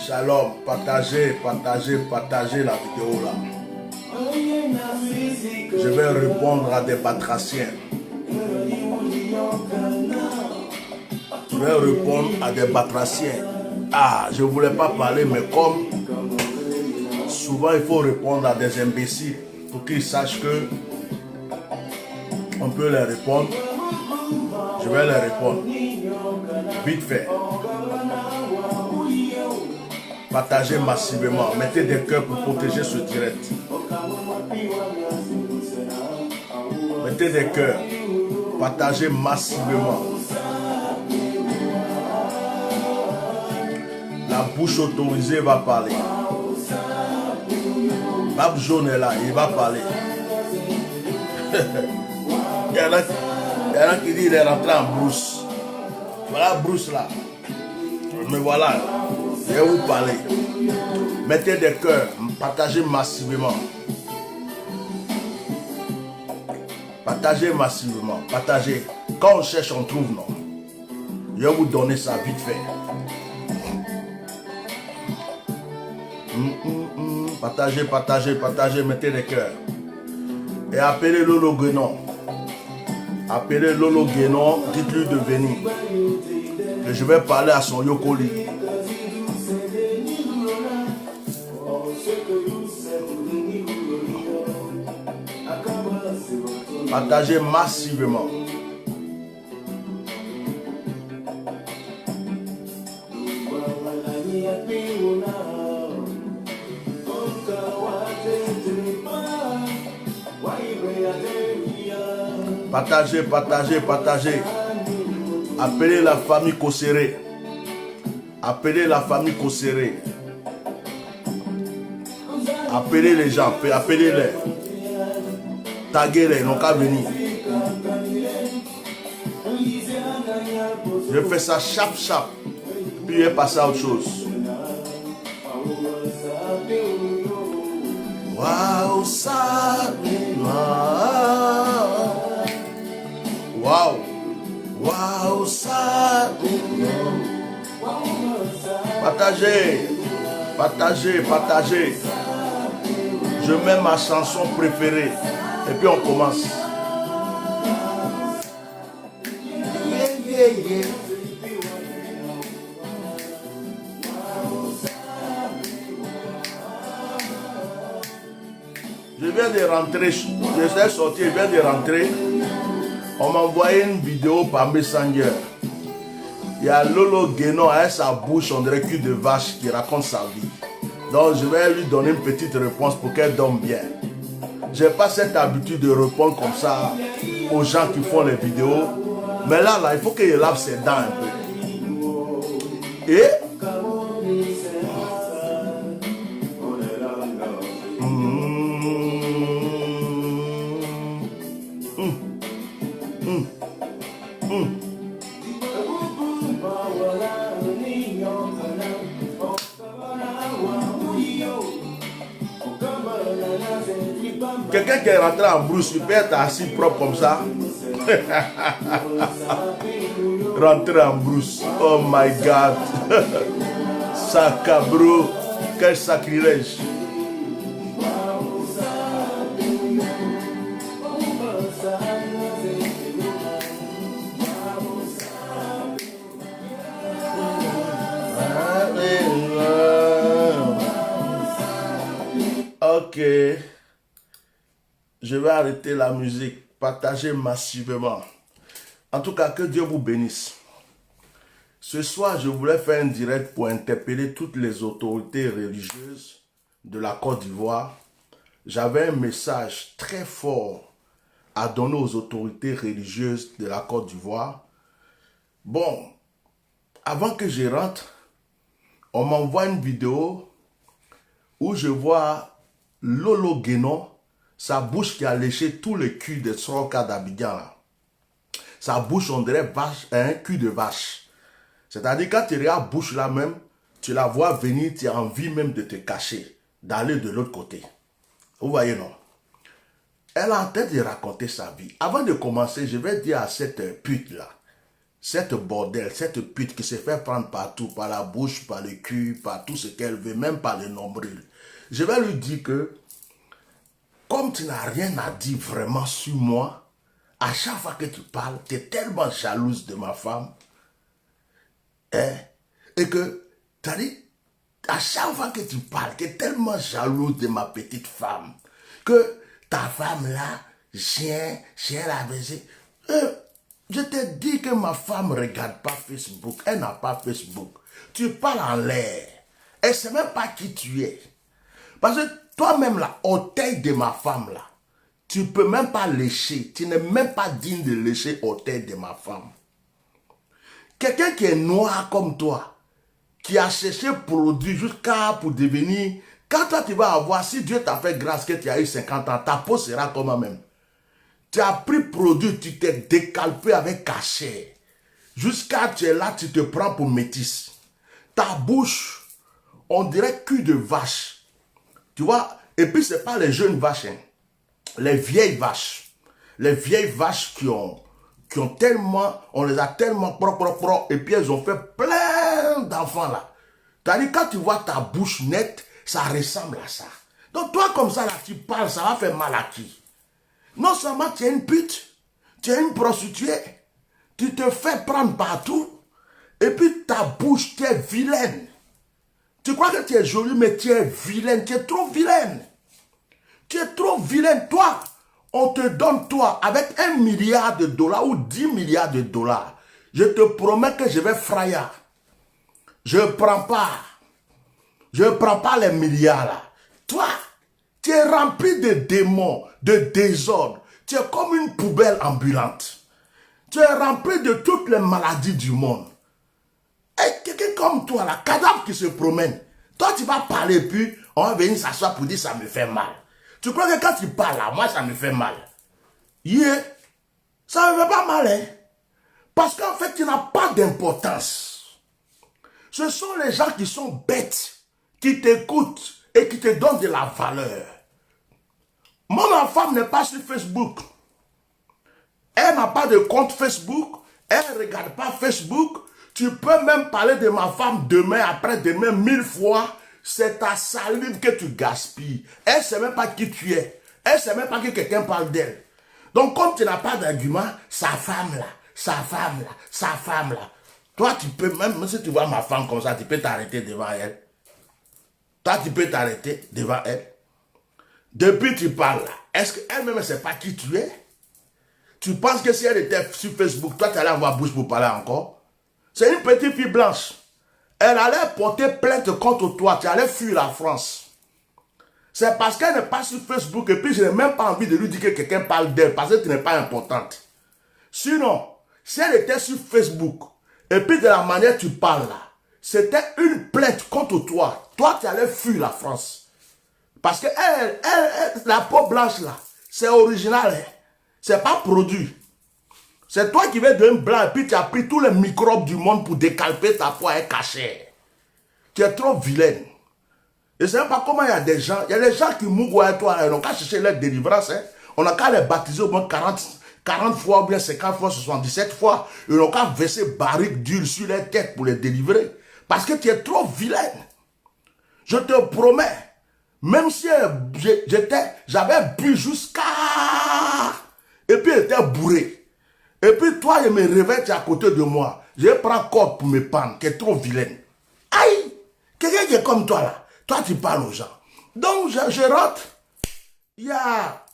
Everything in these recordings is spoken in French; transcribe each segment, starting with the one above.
Shalom, partagez la vidéo là. Je vais répondre à des batraciens. Ah, je ne voulais pas parler, mais comme souvent il faut répondre à des imbéciles pour qu'ils sachent que on peut les répondre. Je vais les répondre. Vite fait. Partagez massivement. Mettez des cœurs pour protéger ce direct. Mettez des cœurs. Partagez massivement. La bouche autorisée va parler. Bab Jaune est là, il va parler. Il y en a qui disent qu'il est rentré en brousse. Voilà brousse là. Mais voilà. Je vais vous parler. Mettez des cœurs. Partagez massivement. Partagez massivement. Partagez. Quand on cherche, on trouve, non. Je vais vous donner ça vite fait. Partagez. Mettez des cœurs. Et appelez Lolo Guénon. Appelez Lolo Guénon. Dites-lui de venir. Et je vais parler à son Yokoli. Partagez massivement. Partagez. Appelez la famille Kosséré. Appelez les gens. Appelez-les. Taguez-les, ils n'ont qu'à venir. Je fais ça chap. Puis je vais passer à autre chose. Waouh, ça. Waouh, ça. Partagez. Je mets ma chanson préférée. Et puis on commence. Je viens de rentrer. Je viens de rentrer. On m'a envoyé une vidéo par Messenger. Il y a Lolo Guénon avec sa bouche, on dirait cul de vache, qui raconte sa vie. Donc je vais lui donner une petite réponse pour qu'elle dorme bien. Je n'ai pas cette habitude de répondre comme ça aux gens qui font les vidéos. Mais là, il faut qu'il lave ses dents un peu. Et quelqu'un qui est rentré en brousse, il peut être assis propre comme ça. Rentrer en brousse. Oh my God. Sacabro. Quel sacrilège. Ok. Je vais arrêter la musique. Partagez massivement. En tout cas, que Dieu vous bénisse. Ce soir, je voulais faire un direct pour interpeller toutes les autorités religieuses de la Côte d'Ivoire. J'avais un message très fort à donner aux autorités religieuses de la Côte d'Ivoire. Bon, avant que je rentre, on m'envoie une vidéo où je vois Lolo Guénon, sa bouche qui a léché tout le cul de Soroka d'Abidjan. Sa bouche, on dirait un cul de vache. C'est-à-dire, quand tu regardes la bouche là même, tu la vois venir, tu as envie même de te cacher, d'aller de l'autre côté. Vous voyez, non? Elle a en tête de raconter sa vie. Avant de commencer, je vais dire à cette pute-là, cette bordel, cette pute qui se fait prendre partout, par la bouche, par le cul, par tout ce qu'elle veut, même par le nombril. Je vais lui dire que, comme tu n'as rien à dire vraiment sur moi, à chaque fois que tu parles, tu es tellement jalouse de ma femme, hein, et que, tu as dit, à chaque fois que tu parles, tu es tellement jalouse de ma petite femme, que ta femme là, chien la baisé. Je te dis que ma femme ne regarde pas Facebook, elle n'a pas Facebook. Tu parles en l'air, elle ne sait même pas qui tu es. Parce que toi-même là, orteil de ma femme là, tu ne peux même pas lécher, tu n'es même pas digne de lécher orteil de ma femme. Quelqu'un qui est noir comme toi, qui a cherché produit jusqu'à pour devenir... Quand toi tu vas avoir, si Dieu t'a fait grâce que tu as eu 50 ans, ta peau sera comment même. Tu as pris produit, tu t'es décalpé avec cachet. Jusqu'à tu es là, tu te prends pour métisse. Ta bouche, on dirait cul de vache. Tu vois, et puis ce n'est pas les jeunes vaches, hein. Les vieilles vaches. Les vieilles vaches qui ont tellement, on les a tellement propres, et puis elles ont fait plein d'enfants là. C'est-à-dire, quand tu vois ta bouche nette, ça ressemble à ça. Donc toi comme ça là, tu parles, ça va faire mal à qui? Non seulement tu es une pute, tu es une prostituée, tu te fais prendre partout, et puis ta bouche, tu es vilaine. Tu crois que tu es jolie, mais tu es vilaine, tu es trop vilaine. Tu es trop vilaine, toi. On te donne, toi, avec $1 milliard ou 10 milliards de dollars. Je te promets que je vais frayer. Je ne prends pas. Je ne prends pas les milliards là. Toi, tu es rempli de démons, de désordre. Tu es comme une poubelle ambulante. Tu es rempli de toutes les maladies du monde. Et quelqu'un comme toi là, cadavre qui se promène. Toi, tu vas parler, puis on va venir s'asseoir pour dire ça me fait mal. Tu crois que quand tu parles là, moi ça me fait mal. Yeah. Ça ne me fait pas mal, hein. Parce qu'en fait, tu n'as pas d'importance. Ce sont les gens qui sont bêtes, qui t'écoutent et qui te donnent de la valeur. Mon femme n'est pas sur Facebook. Elle n'a pas de compte Facebook. Elle ne regarde pas Facebook. Tu peux même parler de ma femme demain, après-demain, 1000 fois. C'est ta salive que tu gaspilles. Elle ne sait même pas qui tu es. Elle ne sait même pas que quelqu'un parle d'elle. Donc, comme tu n'as pas d'argument, sa femme là, sa femme là, sa femme là. Toi, tu peux, même si tu vois ma femme comme ça, tu peux t'arrêter devant elle. Toi, tu peux t'arrêter devant elle. Depuis tu parles là, est-ce qu'elle-même ne sait pas qui tu es? Tu penses que si elle était sur Facebook, toi, tu allais avoir bouche pour parler encore? C'est une petite fille blanche. Elle allait porter plainte contre toi. Tu allais fuir la France. C'est parce qu'elle n'est pas sur Facebook et puis je n'ai même pas envie de lui dire que quelqu'un parle d'elle parce que tu n'es pas importante. Sinon, si elle était sur Facebook et puis de la manière dont tu parles là, c'était une plainte contre toi. Toi, tu allais fuir la France. Parce que la peau blanche là, c'est original. Hein? C'est pas produit. C'est toi qui veux devenir blanc et puis tu as pris tous les microbes du monde pour décalper ta peau avec cachet. Tu es trop vilaine. Et c'est même pas comment il y a des gens. Il y a des gens qui mourent avec toi. Ils n'ont qu'à chercher leur délivrance. Hein. On n'a qu'à les baptiser au moins 40 fois ou bien 50 fois, 77 fois. Ils n'ont qu'à verser barrique d'huile sur leur tête pour les délivrer. Parce que tu es trop vilaine. Je te promets. Même si j'avais bu jusqu'à... Et puis j'étais bourré. Et puis toi, je me réveille, tu es à côté de moi. Je prends corde pour me pendre, qui est trop vilaine. Aïe! Quelqu'un qui est comme toi là. Toi, tu parles aux gens. Donc, je rentre. Il y a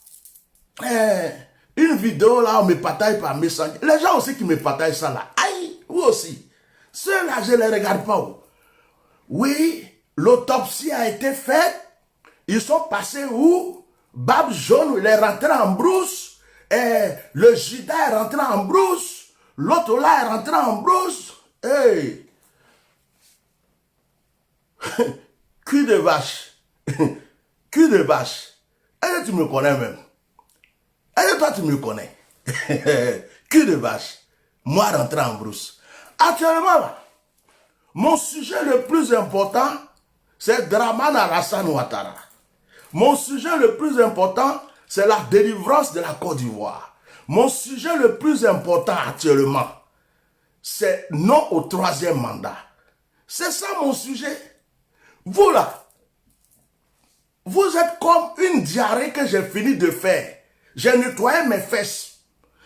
Une vidéo là, on me partage par Messenger. Les gens aussi qui me partagent ça là. Aïe, vous aussi. Ceux-là, je ne les regarde pas. Oui, l'autopsie a été faite. Ils sont passés où? Bab Jaune, il est rentré en brousse. Et le Judas est rentré en brousse. L'autre là est rentré en brousse. Hey! Cul de vache. Cul de vache. Est-ce que tu me connais même? Est-ce que toi tu me connais? Cul de vache. Moi rentré en brousse. Actuellement là, mon sujet le plus important, c'est Dramane Alassane Ouattara. Mon sujet le plus important, c'est la délivrance de la Côte d'Ivoire. Mon sujet le plus important actuellement, c'est non au 3e mandat. C'est ça mon sujet. Vous là, vous êtes comme une diarrhée que j'ai fini de faire. J'ai nettoyé mes fesses.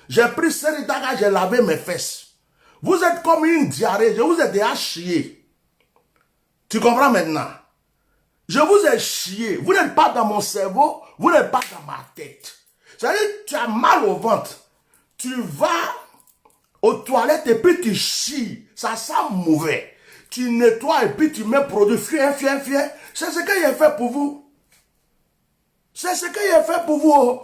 J'ai pris Seridaga, j'ai lavé mes fesses. Vous êtes comme une diarrhée, je vous ai déjà chié. Tu comprends maintenant? Je vous ai chié. Vous n'êtes pas dans mon cerveau, vous n'êtes pas dans ma tête. C'est-à-dire que tu as mal au ventre. Tu vas aux toilettes et puis tu chies. Ça sent mauvais. Tu nettoies et puis tu mets produit fier. C'est ce que j'ai fait pour vous. C'est ce que j'ai fait pour vous.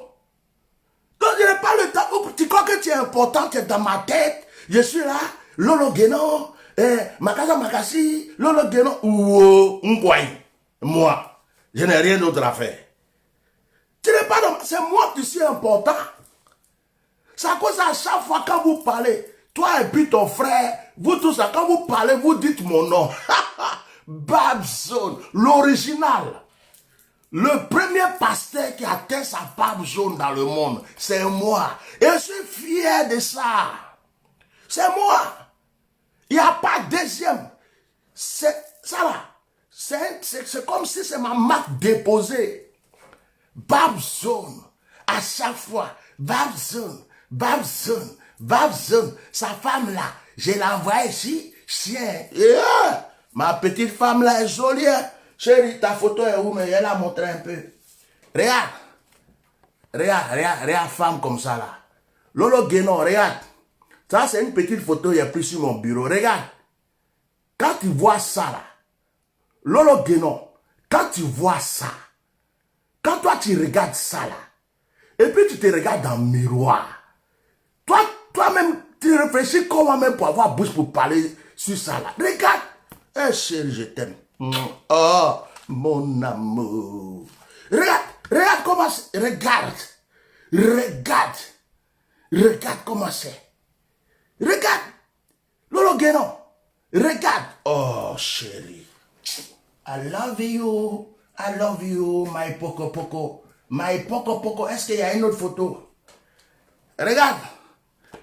Donc je n'ai pas le temps. Tu crois que tu es important, tu es dans ma tête. Je suis là, Lolo Guénon, Makasa Makasi, Lolo Guénon, ou Ngouaï. Moi, je n'ai rien d'autre à faire. Tu n'es pas dans... C'est moi qui suis important. C'est à cause à chaque fois quand vous parlez, toi et puis ton frère, vous tous, quand vous parlez, vous dites mon nom. Bab Jaune, l'original. Le premier pasteur qui a atteint sa barbe jaune dans le monde, c'est moi. Et je suis fier de ça. C'est moi. Il n'y a pas de deuxième. C'est ça là. C'est comme si c'est ma marque déposée. Barbe jaune. À chaque fois. Barbe jaune. Barbe jaune. Barbe jaune. Sa femme là, je l'envoie ici. Chien. Yeah. Ma petite femme là est jolie. Hein? Chérie, ta photo est où? Mais elle a montré un peu. Regarde. Regarde, femme comme ça là. Lolo Guénon, regarde. Ça, c'est une petite photo, il y a plus sur mon bureau. Regarde. Quand tu vois ça là, Lolo Guénon, quand tu vois ça, quand toi tu regardes ça là, et puis tu te regardes dans le miroir, toi-même, tu réfléchis comment même pour avoir bouche pour parler sur ça là. Regarde. Eh chérie, je t'aime. Oh, mon amour. Regarde comment c'est. Regarde comment c'est. Regarde. Lolo Guénon. Regarde. Oh, chérie. I love you, my Poco. My Poco. Est-ce qu'il y a une autre photo? Regarde.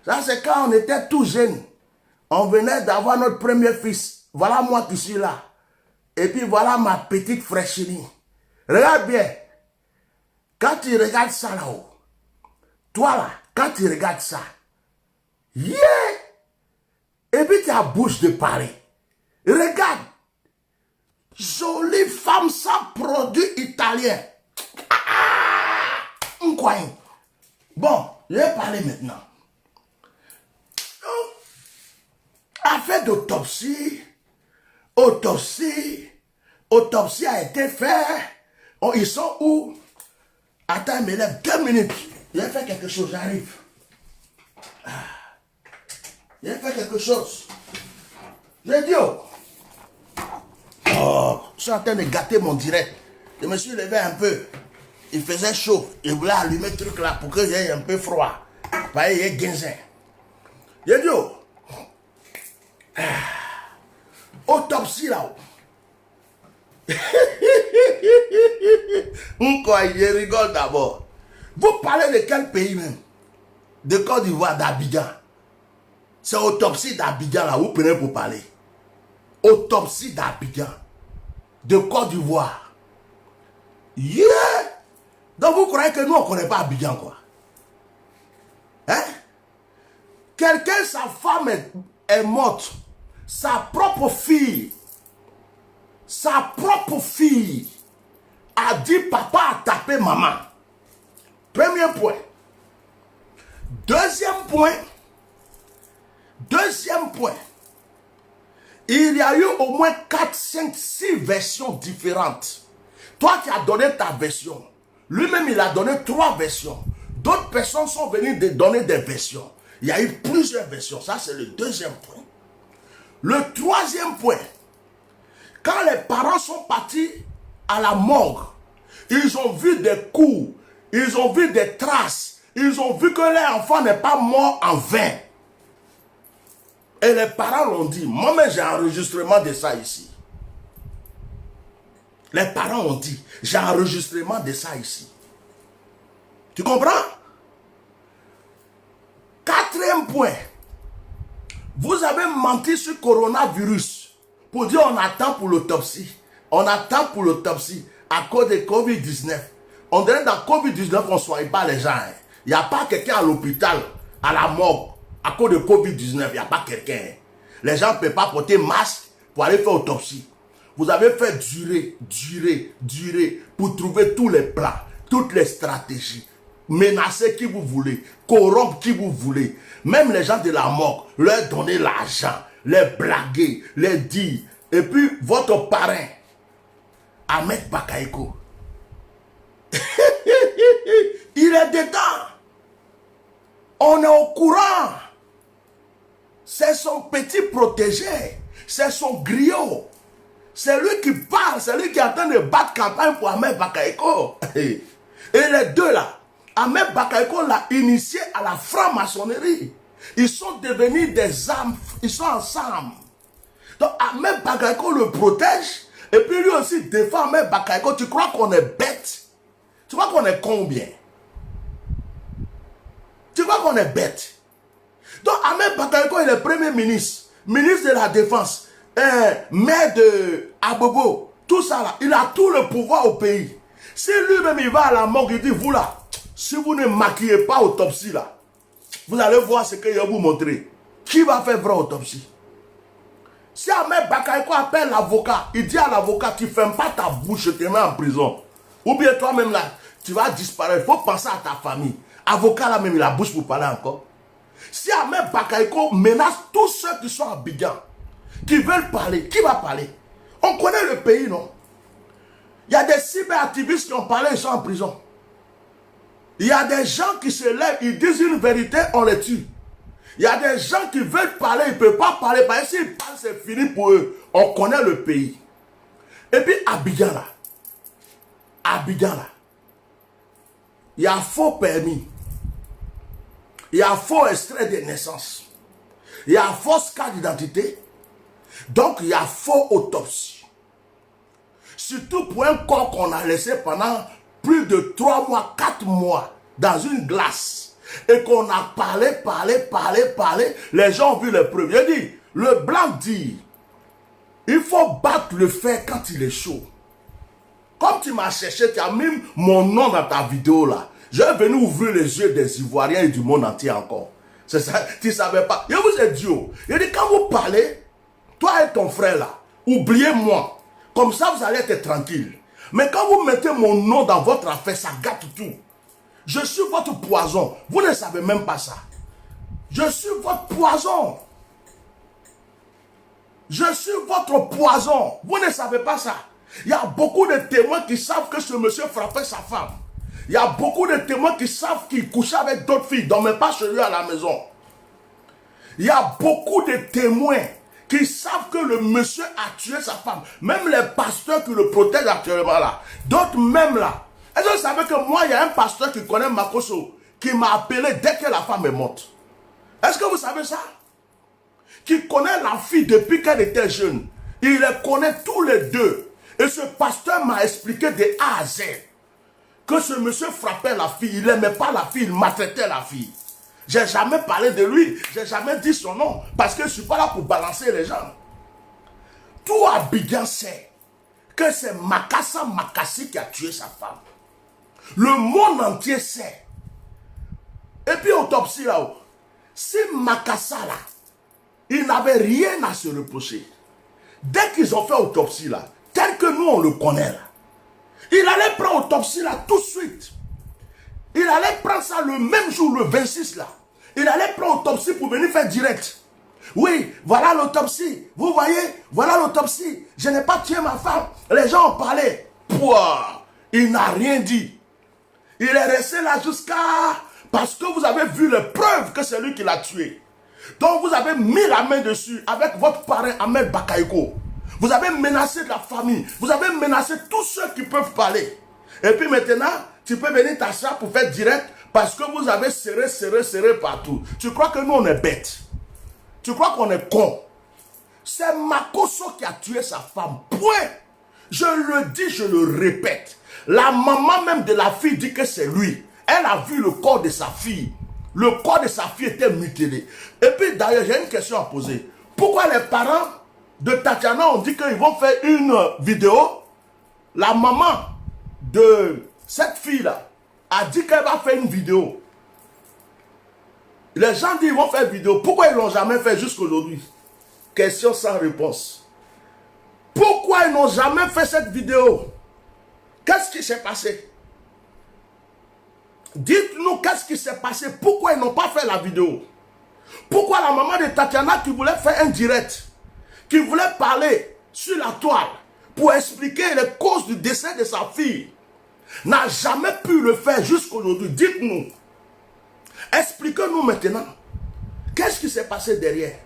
Ça, c'est quand on était tout jeune. On venait d'avoir notre premier fils. Voilà moi qui suis là. Et puis voilà ma petite fraîcherie. Regarde bien. Quand tu regardes ça là-haut. Toi là, quand tu regardes ça. Yeah! Et puis tu as bouche de parler. Regarde. Jolie femme sans produit italien. Bon, je vais parler maintenant. Affaire d'autopsie. Autopsie a été faite. Oh, ils sont où? Attends, me lève 2 minutes. Je vais faire quelque chose, j'arrive. Je vais faire quelque chose. Je dis, oh, je suis en train de gâter mon direct. Je me suis levé un peu. Il faisait chaud. Il voulait allumer le truc là pour que j'aie un peu froid. Bah, il est guinzin. Je dis, autopsie là-haut. Je rigole d'abord. Vous parlez de quel pays même? De Côte d'Ivoire, d'Abidjan. C'est autopsie d'Abidjan là, vous prenez pour parler. Autopsie d'Abidjan. De Côte d'Ivoire. Yeah! Donc vous croyez que nous on ne connaît pas Abidjan quoi? Hein? Quelqu'un, sa femme est morte. Sa propre fille a dit papa a tapé maman. Premier point. Deuxième point, il y a eu au moins 4, 5, 6 versions différentes. Toi qui as donné ta version, lui-même il a donné 3 versions. D'autres personnes sont venues de donner des versions. Il y a eu plusieurs versions. Ça, c'est le deuxième point. Le troisième point, quand les parents sont partis à la morgue, ils ont vu des coups, ils ont vu des traces, ils ont vu que leur enfant n'est pas mort en vain. Et les parents l'ont dit. Moi-même, j'ai un enregistrement de ça ici. Les parents ont dit, j'ai un enregistrement de ça ici. Tu comprends? Quatrième point. Vous avez menti sur le coronavirus pour dire on attend pour l'autopsie. On attend pour l'autopsie à cause de Covid-19. On dirait dans Covid-19 on ne soigne pas les gens. Hein. Il n'y a pas quelqu'un à l'hôpital, à la mort, à cause de Covid-19. Il n'y a pas quelqu'un. Hein. Les gens ne peuvent pas porter masque pour aller faire autopsie. Vous avez fait durer pour trouver tous les plans, toutes les stratégies. Menacer qui vous voulez, corrompre qui vous voulez. Même les gens de la mort, leur donner l'argent, les blaguer, les dire. Et puis, votre parrain, Ahmed Bakaïko, il est dedans. On est au courant. C'est son petit protégé. C'est son griot. C'est lui qui parle. C'est lui qui est en train de battre campagne pour Ahmed Bakaïko. Et les deux là, Ahmed Bakaïko l'a initié à la franc-maçonnerie. Ils sont devenus des âmes. Ils sont ensemble. Donc Ahmed Bakaïko le protège. Et puis lui aussi défend Ahmed Bakaïko. Tu crois qu'on est bête? Tu crois qu'on est combien? Tu crois qu'on est bête? Donc Ahmed Bakaïko est le premier ministre. Ministre de la Défense. Maire de Abobo. Tout ça là. Il a tout le pouvoir au pays. Si lui-même il va à la morgue, il dit vous là. Si vous ne maquillez pas autopsie là, vous allez voir ce que je vais vous montrer. Qui va faire vraie autopsie? Si Ahmed Bakaïko appelle l'avocat, il dit à l'avocat, tu ne fermes pas ta bouche, je te mets en prison. Ou bien toi-même là, tu vas disparaître. Il faut penser à ta famille. Avocat là même, il a la bouche pour parler encore. Si Ahmed Bakaïko menace tous ceux qui sont à Abidjan, qui veulent parler, qui va parler? On connaît le pays, non? Il y a des cyberactivistes qui ont parlé, ils sont en prison. Il y a des gens qui se lèvent, ils disent une vérité, on les tue. Il y a des gens qui veulent parler, ils ne peuvent pas parler, parce que s'ils parlent, c'est fini pour eux. On connaît le pays. Et puis Abidjan là, il y a faux permis. Il y a faux extrait de naissance. Il y a fausse carte d'identité. Donc il y a faux autopsie. Surtout pour un corps qu'on a laissé pendant plus de 3 mois, 4 mois dans une glace. Et qu'on a parlé, les gens ont vu les preuves. Je dis, le blanc dit, il faut battre le fer quand il est chaud. Comme tu m'as cherché, tu as mis mon nom dans ta vidéo là. Je vais venir ouvrir les yeux des Ivoiriens et du monde entier encore. C'est ça, tu ne savais pas. Je vous ai dit, je dis, quand vous parlez, toi et ton frère là, oubliez-moi. Comme ça, vous allez être tranquille. Mais quand vous mettez mon nom dans votre affaire, ça gâte tout. Je suis votre poison. Vous ne savez même pas ça. Je suis votre poison. Je suis votre poison. Vous ne savez pas ça. Il y a beaucoup de témoins qui savent que ce monsieur frappait sa femme. Il y a beaucoup de témoins qui savent qu'il couchait avec d'autres filles. Il ne dormait pas chez lui à la maison. Il y a beaucoup de témoins qui savent que le monsieur a tué sa femme. Même les pasteurs qui le protègent actuellement là. D'autres même là. Est-ce que vous savez que moi, il y a un pasteur qui connaît Makoso, qui m'a appelé dès que la femme est morte. Est-ce que vous savez ça? Qui connaît la fille depuis qu'elle était jeune. Il les connaît tous les deux. Et ce pasteur m'a expliqué de A à Z que ce monsieur frappait la fille. Il n'aimait pas la fille, il maltraitait la fille. Je n'ai jamais parlé de lui. Je n'ai jamais dit son nom. Parce que je ne suis pas là pour balancer les gens. Tout Abidjan sait que c'est Makassa Makassi qui a tué sa femme. Le monde entier sait. Et puis autopsie là-haut. Si Makassa là, il n'avait rien à se reprocher. Dès qu'ils ont fait autopsie là, tel que nous on le connaît là, il allait prendre autopsie là tout de suite. Il allait prendre ça le même jour, le 26 là. Il allait prendre l'autopsie pour venir faire direct. Oui, voilà l'autopsie. Vous voyez, voilà l'autopsie. Je n'ai pas tué ma femme. Les gens ont parlé. Pouah, il n'a rien dit. Il est resté là jusqu'à... Parce que vous avez vu les preuves que c'est lui qui l'a tué. Donc vous avez mis la main dessus avec votre parrain Ahmed Bakaïko. Vous avez menacé la famille. Vous avez menacé tous ceux qui peuvent parler. Et puis maintenant, tu peux venir t'asseoir pour faire direct parce que vous avez serré partout. Tu crois que nous on est bêtes. Tu crois qu'on est con. C'est Makosso qui a tué sa femme. Point. Je le dis, je le répète. La maman même de la fille dit que c'est lui. Elle a vu le corps de sa fille. Le corps de sa fille était mutilé. Et puis d'ailleurs, j'ai une question à poser. Pourquoi les parents de Tatiana ont dit qu'ils vont faire une vidéo? La maman de cette fille-là a dit qu'elle va faire une vidéo. Les gens disent qu'ils vont faire une vidéo. Pourquoi ils ne l'ont jamais fait jusqu'aujourd'hui? Question sans réponse. Pourquoi ils n'ont jamais fait cette vidéo? Qu'est-ce qui s'est passé? Dites-nous qu'est-ce qui s'est passé. Pourquoi ils n'ont pas fait la vidéo? Pourquoi la maman de Tatiana qui voulait faire un direct, qui voulait parler sur la toile pour expliquer les causes du décès de sa fille, n'a jamais pu le faire jusqu'aujourd'hui? Dites-nous. Expliquez-nous maintenant. Qu'est-ce qui s'est passé derrière?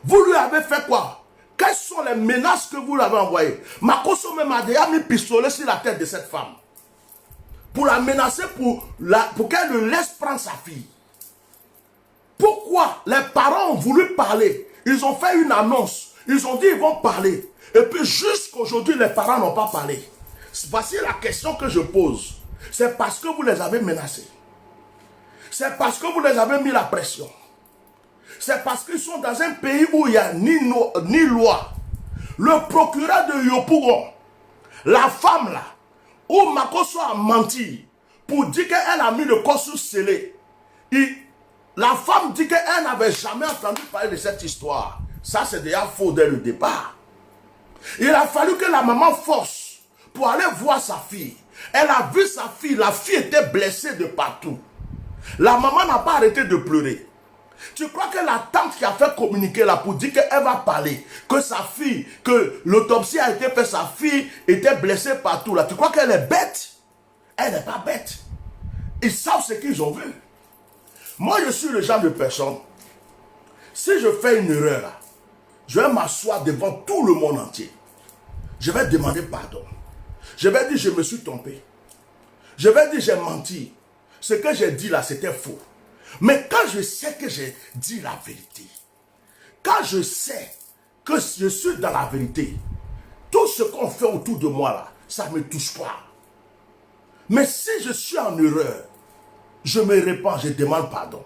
Vous lui avez fait quoi? Quelles sont les menaces que vous lui avez envoyées? Makosso même a déjà mis pistolet sur la tête de cette femme. Pour la menacer, pour qu'elle le laisse prendre sa fille. Pourquoi les parents ont voulu parler? Ils ont fait une annonce. Ils ont dit qu'ils vont parler. Et puis jusqu'aujourd'hui, les parents n'ont pas parlé. Voici la question que je pose. C'est parce que vous les avez menacés. C'est parce que vous les avez mis la pression. C'est parce qu'ils sont dans un pays où il n'y a ni loi. Le procureur de Yopougon, la femme là, où Makosso a menti pour dire qu'elle a mis le corps sous scellé. La femme dit qu'elle n'avait jamais entendu parler de cette histoire. Ça, c'est déjà faux dès le départ. Il a fallu que la maman force pour aller voir sa fille. Elle a vu sa fille. La fille était blessée de partout. La maman n'a pas arrêté de pleurer. Tu crois que la tante qui a fait communiquer là pour dire qu'elle va parler, que sa fille, que l'autopsie a été faite, sa fille était blessée partout là. Tu crois qu'elle est bête? Elle n'est pas bête. Ils savent ce qu'ils ont vu. Moi, je suis le genre de personne. Si je fais une erreur là, je vais m'asseoir devant tout le monde entier. Je vais demander pardon. Je vais dire je me suis trompé. Je vais dire j'ai menti. Ce que j'ai dit là, c'était faux. Mais quand je sais que j'ai dit la vérité, quand je sais que je suis dans la vérité, tout ce qu'on fait autour de moi là, ça ne me touche pas. Mais si je suis en erreur, je me répands, je demande pardon.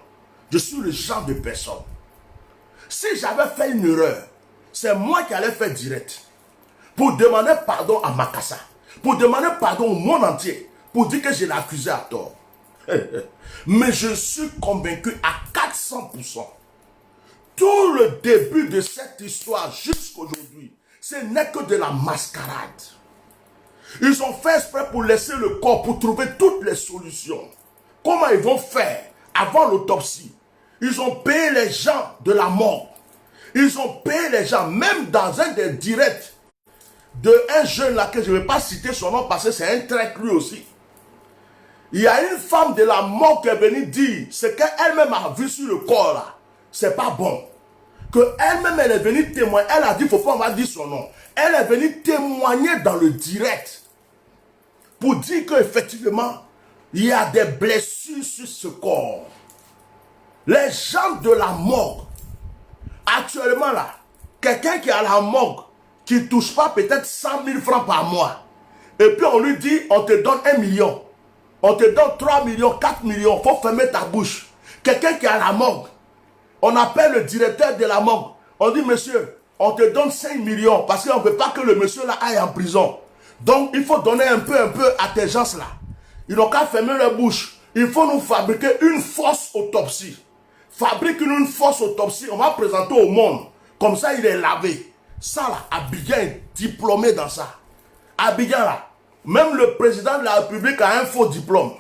Je suis le genre de personne. Si j'avais fait une erreur, c'est moi qui allais faire direct. Pour demander pardon à Makassa. Pour demander pardon au monde entier. Pour dire que je l'ai accusé à tort. Mais je suis convaincu à 400%. Tout le début de cette histoire jusqu'aujourd'hui, ce n'est que de la mascarade. Ils ont fait exprès pour laisser le corps, pour trouver toutes les solutions. Comment ils vont faire avant l'autopsie? Ils ont payé les gens de la mort. Ils ont payé les gens, même dans un des directs de un jeune là que je ne vais pas citer son nom parce que c'est un traître lui aussi. Il y a une femme de la mort qui est venue dire ce qu'elle-même a vu sur le corps là. C'est pas bon. Que elle-même elle est venue témoigner. Elle a dit, il ne faut pas on va dire son nom. Elle est venue témoigner dans le direct. Pour dire qu'effectivement, il y a des blessures sur ce corps. Les gens de la morgue, actuellement là, quelqu'un qui est à la morgue, qui ne touche pas peut-être 100 000 francs par mois. Et puis on lui dit, on te donne 1 million. On te donne 3 millions, 4 millions, il faut fermer ta bouche. Quelqu'un qui est à la morgue, on appelle le directeur de la morgue. On dit, monsieur, on te donne 5 millions parce qu'on ne veut pas que le monsieur là aille en prison. Donc, il faut donner un peu à tes gens là. Ils n'ont qu'à fermer leur bouche. Il faut nous fabriquer une fausse autopsie. Fabrique une fausse autopsie, on va présenter au monde. Comme ça, il est lavé. Ça là, Abidjan est diplômé dans ça. Abidjan là. Même le président de la République a un faux diplôme.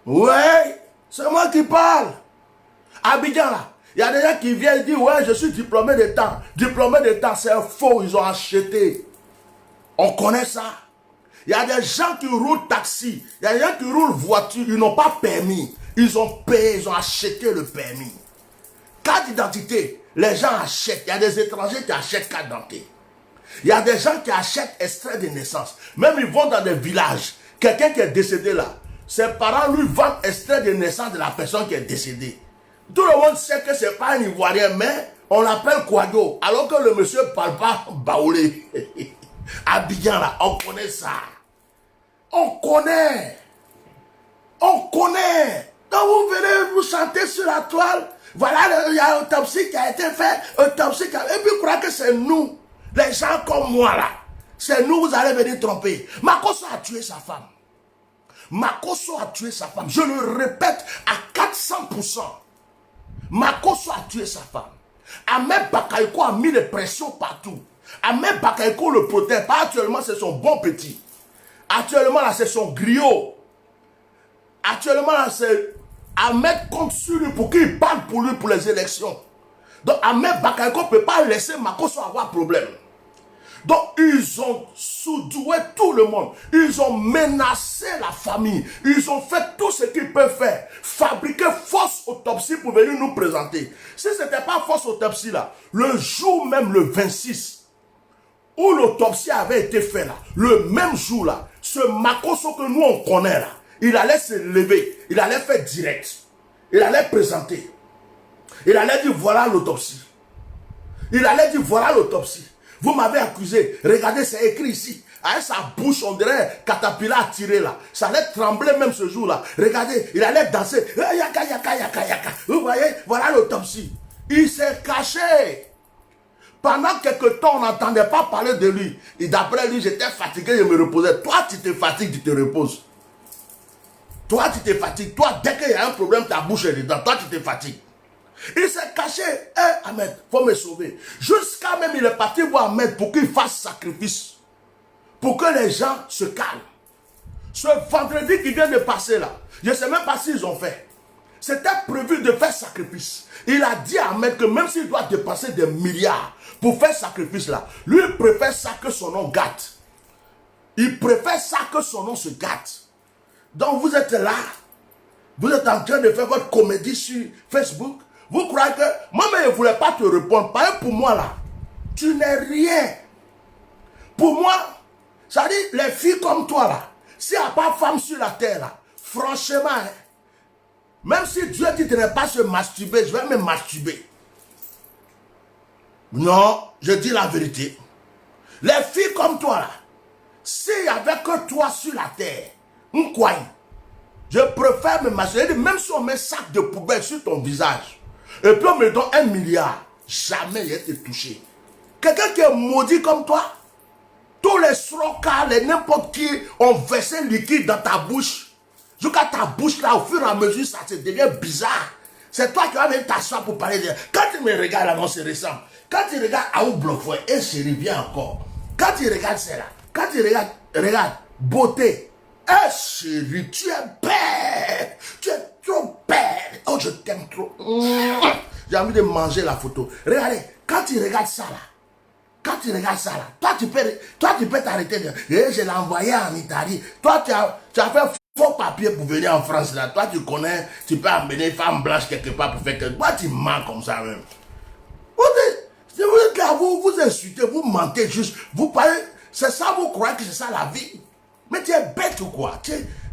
Ouais, c'est moi qui parle. Abidjan là, il y a des gens qui viennent dire ouais, je suis diplômé d'État. Diplômé d'État, c'est faux, ils ont acheté. On connaît ça. Il y a des gens qui roulent taxi, il y a des gens qui roulent voiture, ils n'ont pas permis. Ils ont payé, ils ont acheté le permis. Carte d'identité, les gens achètent. Il y a des étrangers qui achètent carte d'identité. Il y a des gens qui achètent extrait de naissance. Même ils vont dans des villages. Quelqu'un qui est décédé là, ses parents lui vendent extrait de naissance de la personne qui est décédée. Tout le monde sait que ce n'est pas un Ivoirien, mais on l'appelle Kouadio. Alors que le monsieur ne parle pas baoulé. Abidjan là, on connaît ça. On connaît. On connaît. Quand vous venez vous chanter sur la toile, voilà, il y a un autopsie qui a été fait, autopsie qui a... Et puis vous croyez que c'est nous, les gens comme moi là. C'est nous, vous allez venir tromper. Makosso a tué sa femme. Makosso a tué sa femme. Je le répète à 400%. Makosso a tué sa femme. Ahmed Bakayoko a mis les pressions partout. Ahmed Bakayoko le protège. Pas actuellement, c'est son bon petit. Actuellement, là, c'est son griot. Actuellement, là, c'est Ahmed compte sur lui pour qu'il parle pour lui pour les élections. Donc, Ahmed Bakayoko ne peut pas laisser Makosso avoir problème. Donc, ils ont soudoué tout le monde. Ils ont menacé la famille. Ils ont fait tout ce qu'ils peuvent faire. Fabriquer fausse autopsie pour venir nous présenter. Si ce n'était pas fausse autopsie là, le jour même, le 26, où l'autopsie avait été faite là, le même jour là, ce Makosso que nous on connaît là, il allait se lever, il allait faire direct. Il allait présenter. Il allait dire voilà l'autopsie. Il allait dire voilà l'autopsie. Vous m'avez accusé. Regardez, c'est écrit ici. Avec sa bouche, on dirait Caterpillar a tiré là. Ça allait trembler même ce jour-là. Regardez, il allait danser. Yaka, yaka, yaka, yaka. Vous voyez, voilà l'autopsie. Il s'est caché. Pendant quelques temps, on n'entendait pas parler de lui. Et d'après lui, j'étais fatigué, je me reposais. Toi, tu te fatigues, tu te reposes. Toi, tu te fatigues. Toi, dès qu'il y a un problème, ta bouche est dedans. Toi, tu te fatigues. Il s'est caché. Ahmed, il faut me sauver. Jusqu'à même, il est parti voir Ahmed pour qu'il fasse sacrifice. Pour que les gens se calment. Ce vendredi qui vient de passer là, je ne sais même pas s'ils ont fait. C'était prévu de faire sacrifice. Il a dit à Ahmed que même s'il doit dépenser des milliards pour faire sacrifice là, lui il préfère ça que son nom gâte. Il préfère ça que son nom se gâte. Donc vous êtes là, vous êtes en train de faire votre comédie sur Facebook. Vous croyez que moi-même je ne voulais pas te répondre. Par exemple, pour moi là, tu n'es rien. Pour moi, ça dit les filles comme toi là, s'il n'y a pas de femme sur la terre là, franchement, hein, même si Dieu dit de ne pas se masturber, je vais me masturber. Non, je dis la vérité. Les filles comme toi là, s'il n'y avait que toi sur la terre, je préfère me masturber. Même si on met un sac de poubelle sur ton visage, et puis on me donne 1 milliard, jamais il été touché. Quelqu'un qui est maudit comme toi, tous les srocars, les n'importe qui ont versé liquide dans ta bouche. Jusqu'à ta bouche là, au fur et à mesure, ça te devient bizarre. C'est toi qui vas venir t'asseoir pour parler de... Quand tu me regardes là, non, c'est récent. Quand tu regardes Aou Blofoy, et chérie, viens encore. Quand tu regardes celle-là, quand tu regarde, beauté. Eh chérie, tu es belle. Tu es trop belle. Oh, je t'aime trop. J'ai envie de manger la photo. Regardez, quand tu regardes ça là, toi tu peux t'arrêter de... je l'ai envoyé en Italie. Toi, tu as fait faux papier pour venir en France là. Toi, tu connais, tu peux emmener une femme blanche quelque part pour faire que... Toi, tu mens comme ça même. Vous êtes là, vous insultez, vous mentez juste. Vous parlez... C'est ça, vous croyez que c'est ça la vie? Mais tu es bête ou quoi?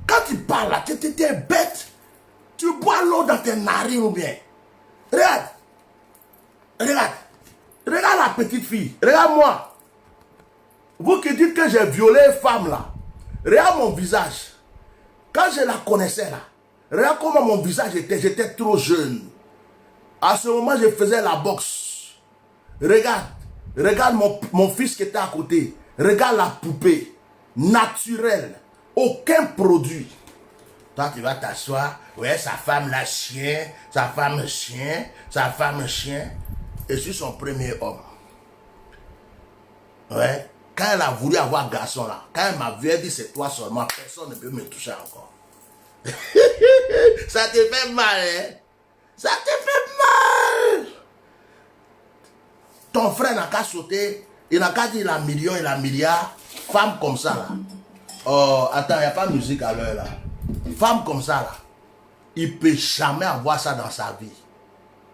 Quand tu parles là, tu es bête. Tu bois l'eau dans tes narines ou bien. Regarde la petite fille. Regarde-moi. Vous qui dites que j'ai violé une femme là. Regarde mon visage. Quand je la connaissais là. Regarde comment mon visage était. J'étais trop jeune. À ce moment, je faisais la boxe. Regarde mon fils qui était à côté. Regarde la poupée. Naturelle. Aucun produit. Toi, tu vas t'asseoir. Ouais, sa femme la chien. Sa femme chien. Sa femme chien. Et je suis son premier homme. Ouais. Quand elle a voulu avoir garçon là, quand elle m'a vu, elle dit c'est toi seulement, personne ne peut me toucher encore. Ça te fait mal, hein? Ça te fait mal. Ton frère n'a qu'à sauter. Il n'a qu'à dire il a million, il a milliard. Femme comme ça là. Oh, attends, il n'y a pas de musique à l'heure là. Femme comme ça là. Il ne peut jamais avoir ça dans sa vie.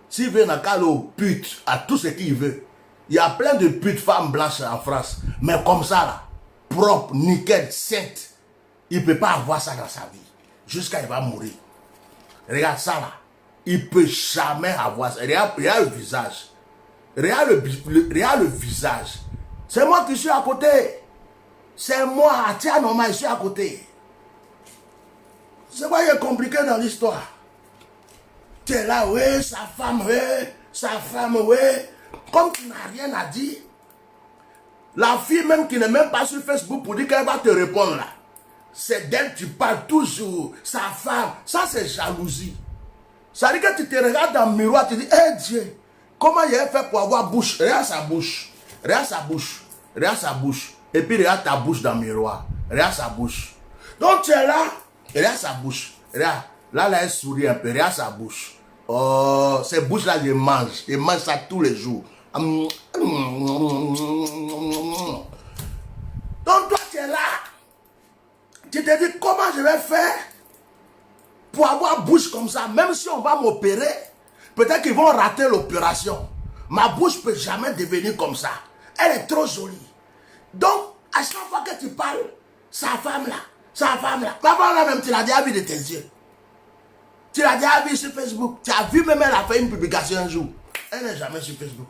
S'il veut, il n'a qu'à aller au pute, à tout ce qu'il veut. Il y a plein de putes femmes blanches en France. Mais comme ça là, propre, nickel, sainte. Il ne peut pas avoir ça dans sa vie. Jusqu'à il va mourir. Regarde ça là. Il ne peut jamais avoir ça. Regarde le visage. Regarde le visage. C'est moi qui suis à côté. C'est moi, tiens, normal, je suis à côté. C'est quoi qui est compliqué dans l'histoire? Tu es là, oui, sa femme, oui. Comme tu n'as rien à dire. La fille même qui n'est même pas sur Facebook pour dire qu'elle va te répondre là. C'est d'elle que tu parles toujours. Sa femme, ça c'est jalousie. Ça veut dire que tu te regardes dans le miroir, tu dis, hé Dieu, comment il a fait pour avoir bouche? Regarde sa bouche. Regarde sa bouche. Regarde sa bouche. Et puis regarde ta bouche dans le miroir. Regarde sa bouche. Donc tu es là. Regarde sa bouche. Regarde. Là, elle sourit un peu. Regarde sa bouche. Oh, cette bouche-là, je mange. Je mange ça tous les jours. Donc toi, tu es là. Tu te dis, comment je vais faire pour avoir bouche comme ça? Même si on va m'opérer, peut-être qu'ils vont rater l'opération. Ma bouche ne peut jamais devenir comme ça. Elle est trop jolie. Donc, à chaque fois que tu parles, sa femme là, ma femme là même, tu l'as déjà vu de tes yeux. Tu l'as déjà vu sur Facebook. Tu as vu même, elle a fait une publication un jour. Elle n'est jamais sur Facebook.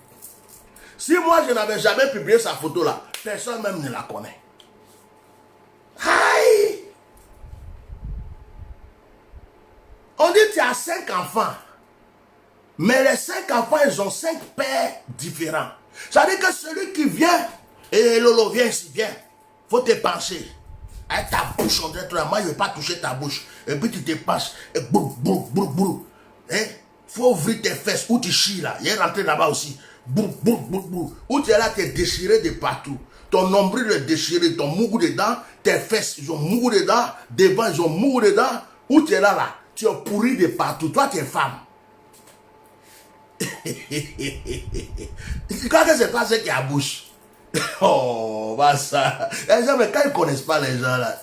Si moi, je n'avais jamais publié sa photo là, personne même ne la connaît. Aïe! On dit que tu as 5 enfants. Mais les 5 enfants, ils ont 5 pères différents. Ça veut dire que celui qui vient, et Lolo, viens ici, viens. Faut te pencher. Avec ta bouche, on dirait, moi, je ne vais pas toucher ta bouche. Et puis tu te penches, et brou, brou, brou, brou. Hein? Faut ouvrir tes fesses, où tu chies là. Il est rentré là-bas aussi. Brou, brou, brou, brou. Où tu es là, tu es déchiré de partout. Ton nombril est déchiré, ton mougou dedans, tes fesses, ils ont mougou dedans, devant, ils ont mougou dedans. Où tu es là, tu es pourri de partout. Toi, tu es femme. Tu crois que c'est toi ce qui a bouche? Oh, bah ça. Les gens, mais quand ils ne connaissent pas les gens là.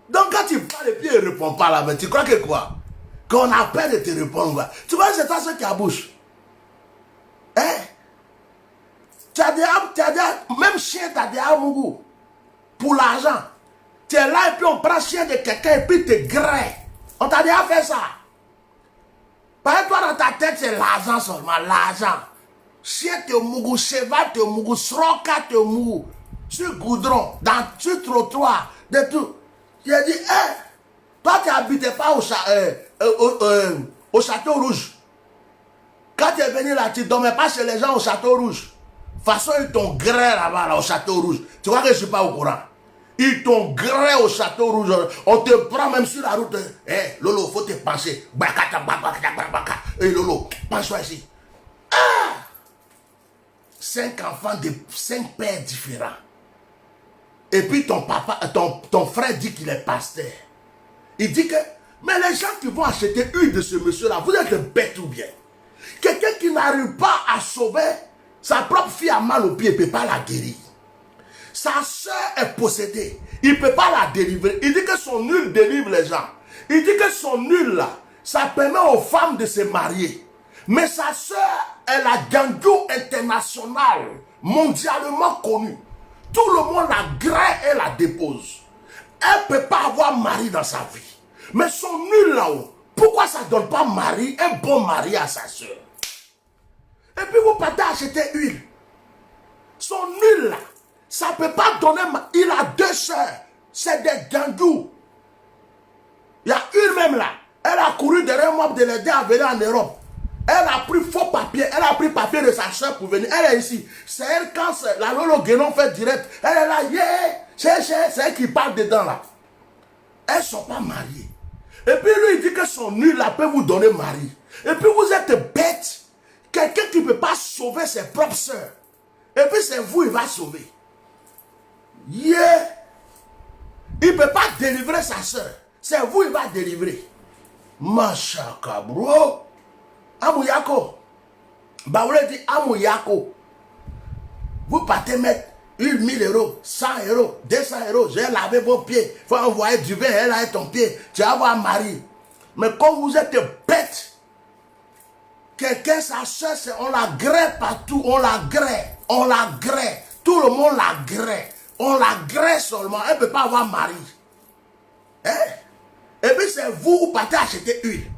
Donc quand tu parles et puis ils ne répondent pas là, mais tu crois que quoi? Qu'on a peur de te répondre. Tu vois, c'est toi ce qui a bouche. Hein? Tu as même chien, tu as des amoureux. Pour l'argent. Tu es là et puis on prend chien de quelqu'un et puis tu te grêle. On t'a déjà fait ça. Parce que toi dans ta tête c'est l'argent seulement, l'argent. Chien te mougou, cheval te mougou, sroka te mougou. Sur goudron, sur le trottoir, de tout. Il a dit, toi tu n'habitais pas au Château Rouge. Quand tu es venu là, tu ne dormais pas chez les gens au Château Rouge. De toute façon, ils t'ont gré là-bas, là, au Château Rouge. Tu vois que je ne suis pas au courant. Ils t'ont gré au Château Rouge. On te prend même sur la route. Lolo, il faut te pencher. Hey, Lolo, penche-toi ici. 5 enfants de 5 pères différents. Et puis ton frère dit qu'il est pasteur. Il dit que, mais les gens qui vont acheter une de ce monsieur-là, vous êtes bêtes ou bien? Quelqu'un qui n'arrive pas à sauver sa propre fille a mal au pied, il ne peut pas la guérir. Sa soeur est possédée, il ne peut pas la délivrer. Il dit que son nul délivre les gens. Il dit que son nul là, ça permet aux femmes de se marier. Mais sa soeur est la gangou internationale, mondialement connue. Tout le monde la graille et la dépose. Elle ne peut pas avoir mari dans sa vie. Mais son nul là-haut, pourquoi ça ne donne pas mari, un bon mari à sa soeur? Et puis vous partez acheter huile. Son nul là, ça ne peut pas donner... Il a 2 soeurs. C'est des gangous. Il y a une même là. Elle a couru derrière moi de l'aider à venir en Europe. Elle a pris faux papier. Elle a pris papier de sa soeur pour venir. Elle est ici. C'est elle quand la Lolo Guénon fait direct. Elle est là. C'est elle qui parle dedans là. Elles ne sont pas mariées. Et puis lui il dit que son nul là peut vous donner mari. Et puis vous êtes bête. Quelqu'un qui ne peut pas sauver ses propres soeurs. Et puis c'est vous il va sauver. Il ne peut pas délivrer sa soeur. C'est vous il va délivrer. Machaka bro. Amouyako. Baoulé dit Amouyako. Vous partez mettre 1000 euros, 100 euros, 200 euros. J'ai lavé vos pieds. Il faut envoyer du vin, elle a ton pied. Tu vas avoir un mari. Mais quand vous êtes bête, quelqu'un, sa soeur, on la grée partout. On la grée. On la grée. Tout le monde la grée. On la grée seulement. Elle ne peut pas avoir mari. Hein? Et puis c'est vous qui partez acheter huile.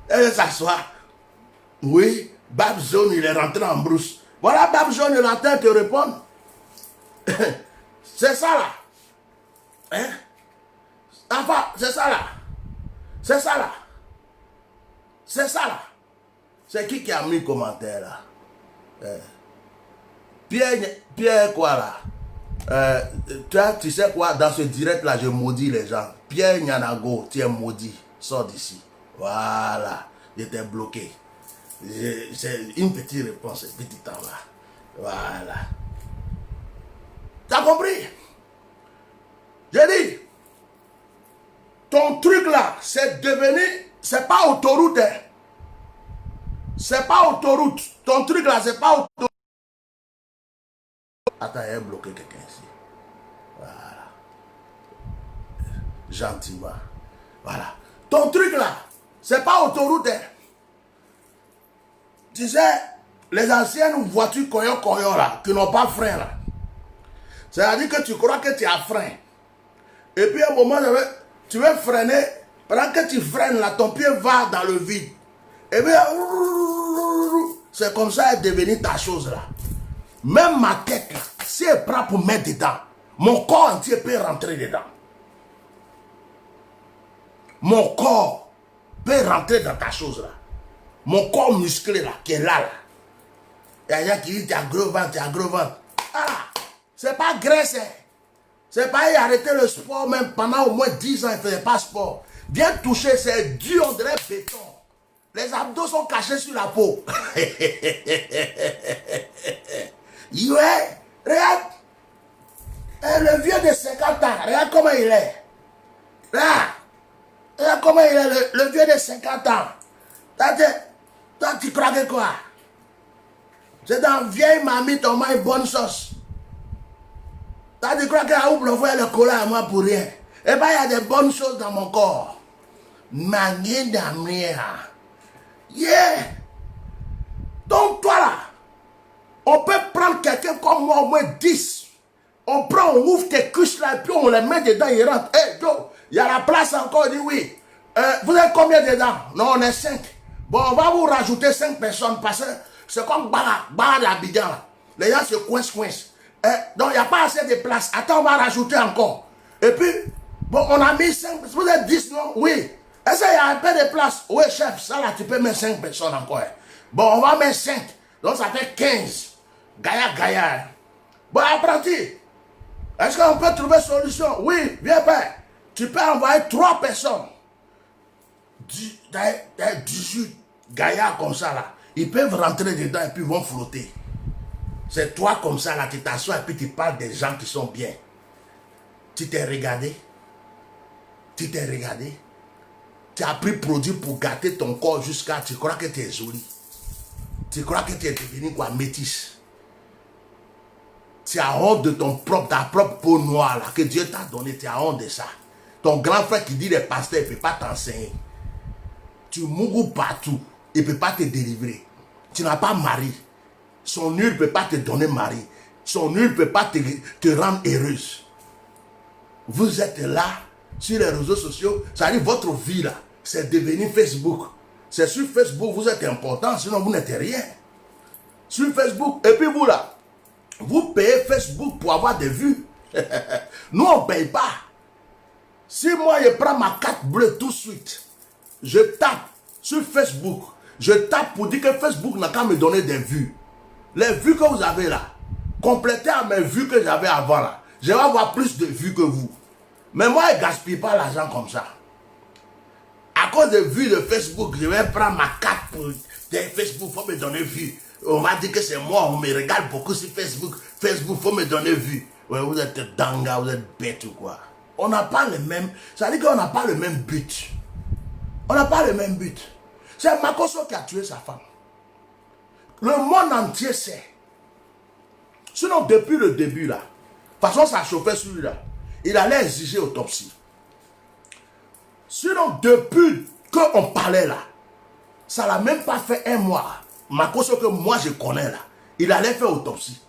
Elle s'assoit. Oui, Bab Jaune, il est rentré en brousse. Voilà, Bab Jaune, il est en train de te répondre. C'est ça là. Hein? Enfin, c'est ça là. C'est ça là. C'est ça là. C'est qui a mis le commentaire là? Pierre quoi là? Tu sais quoi? Dans ce direct là, je maudis les gens. Pierre Nyanago, tu es maudit. Sors d'ici. Voilà. J'étais bloqué. C'est une petite réponse, un petit temps là. Voilà. T'as compris? J'ai dit, ton truc là, c'est devenu, c'est pas autoroute. Hein. C'est pas autoroute. Ton truc là, c'est pas autoroute. Attends, il a bloqué quelqu'un ici. Voilà. Gentiment. Voilà. Ton truc là, c'est pas autoroute. Hein. Tu sais, les anciennes voitures coyon là, qui n'ont pas frein là. C'est-à-dire que tu crois que tu as frein. Et puis à un moment, tu veux freiner. Pendant que tu freines là, ton pied va dans le vide. Et puis, c'est comme ça est devenu ta chose là. Même ma tête là, si elle prend pour mettre dedans, mon corps entier peut rentrer dedans. Mon corps peut rentrer dans ta chose là. Mon corps musclé là, qui est là. Il y a des gens qui disent tu as gros ventre, tu as gros ventre. Ah, c'est pas graisse. Hein. C'est pas arrêter le sport même pendant au moins 10 ans, il ne faisait pas sport. Bien touché, c'est dur, on dirait béton. Les abdos sont cachés sur la peau. Ouais, regarde. Le vieux de 50 ans, regarde comment il est. Là, regarde comment il est, le vieux de 50 ans. Toi, tu crois que quoi? C'est dans vieille mamie, on m'a une bonne sauce. Toi, tu crois que la houble envoie le cola à moi pour rien. Eh bien, il y a des bonnes choses dans mon corps. Manier d'amour. Yeah! Donc, toi là, on peut prendre quelqu'un comme moi, au moins 10. On prend, on ouvre tes cuisses là, et puis on les met dedans, ils rentrent. Hé, il y a la place encore, il dit oui. Vous êtes combien dedans? Non, on est 5. Bon, on va vous rajouter 5 personnes parce que c'est comme Bara d'Abidjan. Les gens se coincent. Donc, il n'y a pas assez de place. Attends, on va rajouter encore. Et puis, bon, on a mis 5. Vous êtes 10, non? Oui. Est-ce qu'il y a un peu de place? Oui, chef, ça là, tu peux mettre 5 personnes encore. Bon, on va mettre 5. Donc, ça fait 15. Gaïa. Bon, apprenti, est-ce qu'on peut trouver solution? Oui, viens, père. Tu peux envoyer 3 personnes. 18 gaillards comme ça là. Ils peuvent rentrer dedans et puis vont flotter. C'est toi comme ça là, tu t'assois et puis tu parles des gens qui sont bien. Tu t'es regardé. Tu as pris produit pour gâter ton corps jusqu'à tu crois que tu es joli. Tu crois que tu es devenu quoi, métisse. Tu as honte de ta propre peau noire là, que Dieu t'a donné, tu as honte de ça. Ton grand frère qui dit les pasteurs, il ne peut pas t'enseigner. Tu mourras partout, il ne peut pas te délivrer. Tu n'as pas mari. Son huile ne peut pas te donner mari. Son huile ne peut pas te rendre heureuse. Vous êtes là, sur les réseaux sociaux, ça dit votre vie là, c'est devenu Facebook. C'est sur Facebook, vous êtes important, sinon vous n'êtes rien. Sur Facebook, et puis vous là, vous payez Facebook pour avoir des vues. Nous, on ne paye pas. Si moi, je prends ma carte bleue tout de suite, je tape sur Facebook, je tape pour dire que Facebook n'a qu'à me donner des vues. Les vues que vous avez là, complétez à mes vues que j'avais avant là, je vais avoir plus de vues que vous. Mais moi, je ne gaspille pas l'argent comme ça. À cause des vues de Facebook, je vais prendre ma carte pour Facebook, il faut me donner vues. On va dire que c'est moi, on me regarde beaucoup sur Facebook. Facebook, il faut me donner vues. Ouais, vous êtes danga, vous êtes bête ou quoi. On n'a pas le même, ça veut dire qu'on n'a pas le même but. On n'a pas le même but. C'est Makoso qui a tué sa femme. Le monde entier sait. Sinon, depuis le début, là, de toute façon, ça chauffait sur lui, là. Il allait exiger autopsie. Sinon, depuis qu'on parlait, là, ça n'a même pas fait un mois. Makoso que moi, je connais, là, il allait faire autopsie